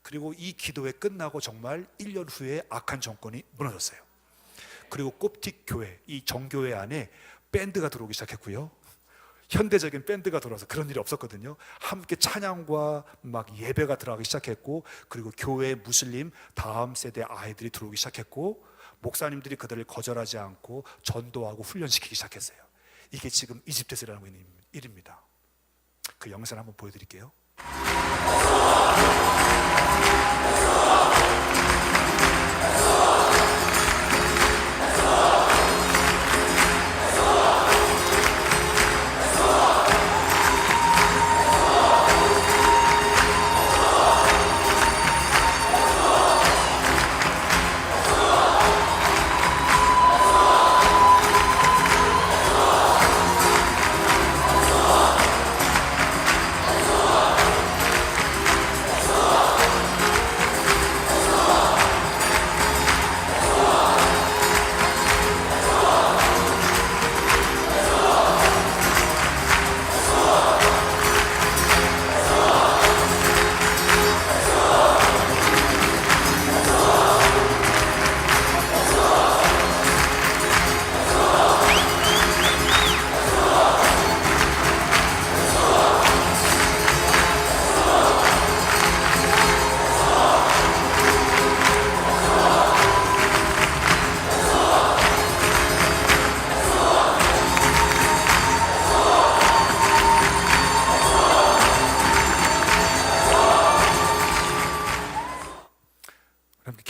그리고 이 기도회 끝나고 정말 1년 후에 악한 정권이 무너졌어요. 그리고 콥틱 교회, 이 정교회 안에 밴드가 들어오기 시작했고요. 현대적인 밴드가 들어와서 그런 일이 없었거든요. 함께 찬양과 막 예배가 들어가기 시작했고, 그리고 교회 무슬림 다음 세대 아이들이 들어오기 시작했고, 목사님들이 그들을 거절하지 않고 전도하고 훈련시키기 시작했어요. 이게 지금 이집트에서 일어나고 있는 일입니다. 그 영상을 한번 보여드릴게요.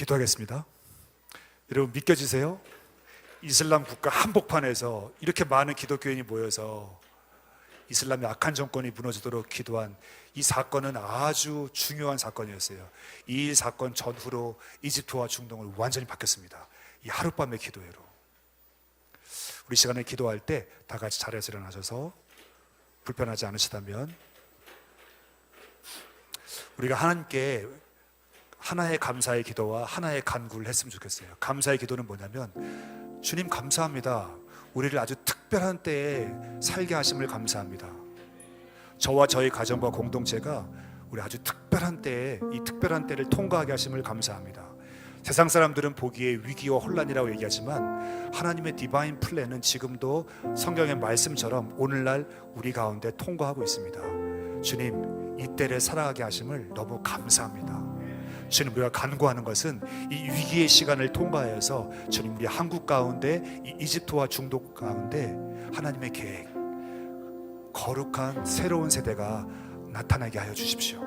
기도하겠습니다. 여러분 믿겨지세요? 이슬람 국가 한복판에서 이렇게 많은 기독교인이 모여서 이슬람의 악한 정권이 무너지도록 기도한 이 사건은 아주 중요한 사건이었어요. 이 사건 전후로 이집트와 중동을 완전히 바뀌었습니다. 이 하룻밤의 기도회로. 우리 시간에 기도할 때 다 같이 자리에서 일어나셔서 불편하지 않으시다면 우리가 하나님께 하나의 감사의 기도와 하나의 간구를 했으면 좋겠어요. 감사의 기도는 뭐냐면, 주님 감사합니다. 우리를 아주 특별한 때에 살게 하심을 감사합니다. 저와 저희 가정과 공동체가 우리 아주 특별한 때에 이 특별한 때를 통과하게 하심을 감사합니다. 세상 사람들은 보기에 위기와 혼란이라고 얘기하지만 하나님의 디바인 플랜은 지금도 성경의 말씀처럼 오늘날 우리 가운데 통과하고 있습니다. 주님, 이 때를 살아가게 하심을 너무 감사합니다. 주님, 우리가 간구하는 것은 이 위기의 시간을 통과하여서 주님, 우리 한국 가운데 이 이집트와 중동 가운데 하나님의 계획, 거룩한 새로운 세대가 나타나게 하여 주십시오.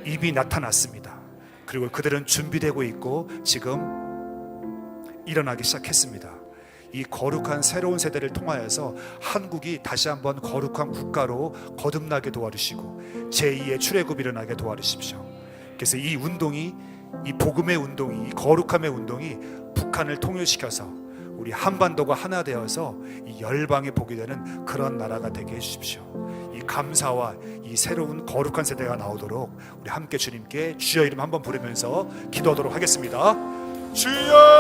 이미 나타났습니다. 그리고 그들은 준비되고 있고 지금 일어나기 시작했습니다. 이 거룩한 새로운 세대를 통하여서 한국이 다시 한번 거룩한 국가로 거듭나게 도와주시고 제2의 출애굽이 일어나게 도와주십시오. 그래서 이 운동이, 이 복음의 운동이, 이 거룩함의 운동이 북한을 통일시켜서 우리 한반도가 하나 되어서 이 열방의 복이 되는 그런 나라가 되게 해주십시오. 이 감사와 이 새로운 거룩한 세대가 나오도록 우리 함께 주님께 주여 이름 한번 부르면서 기도하도록 하겠습니다. 주여!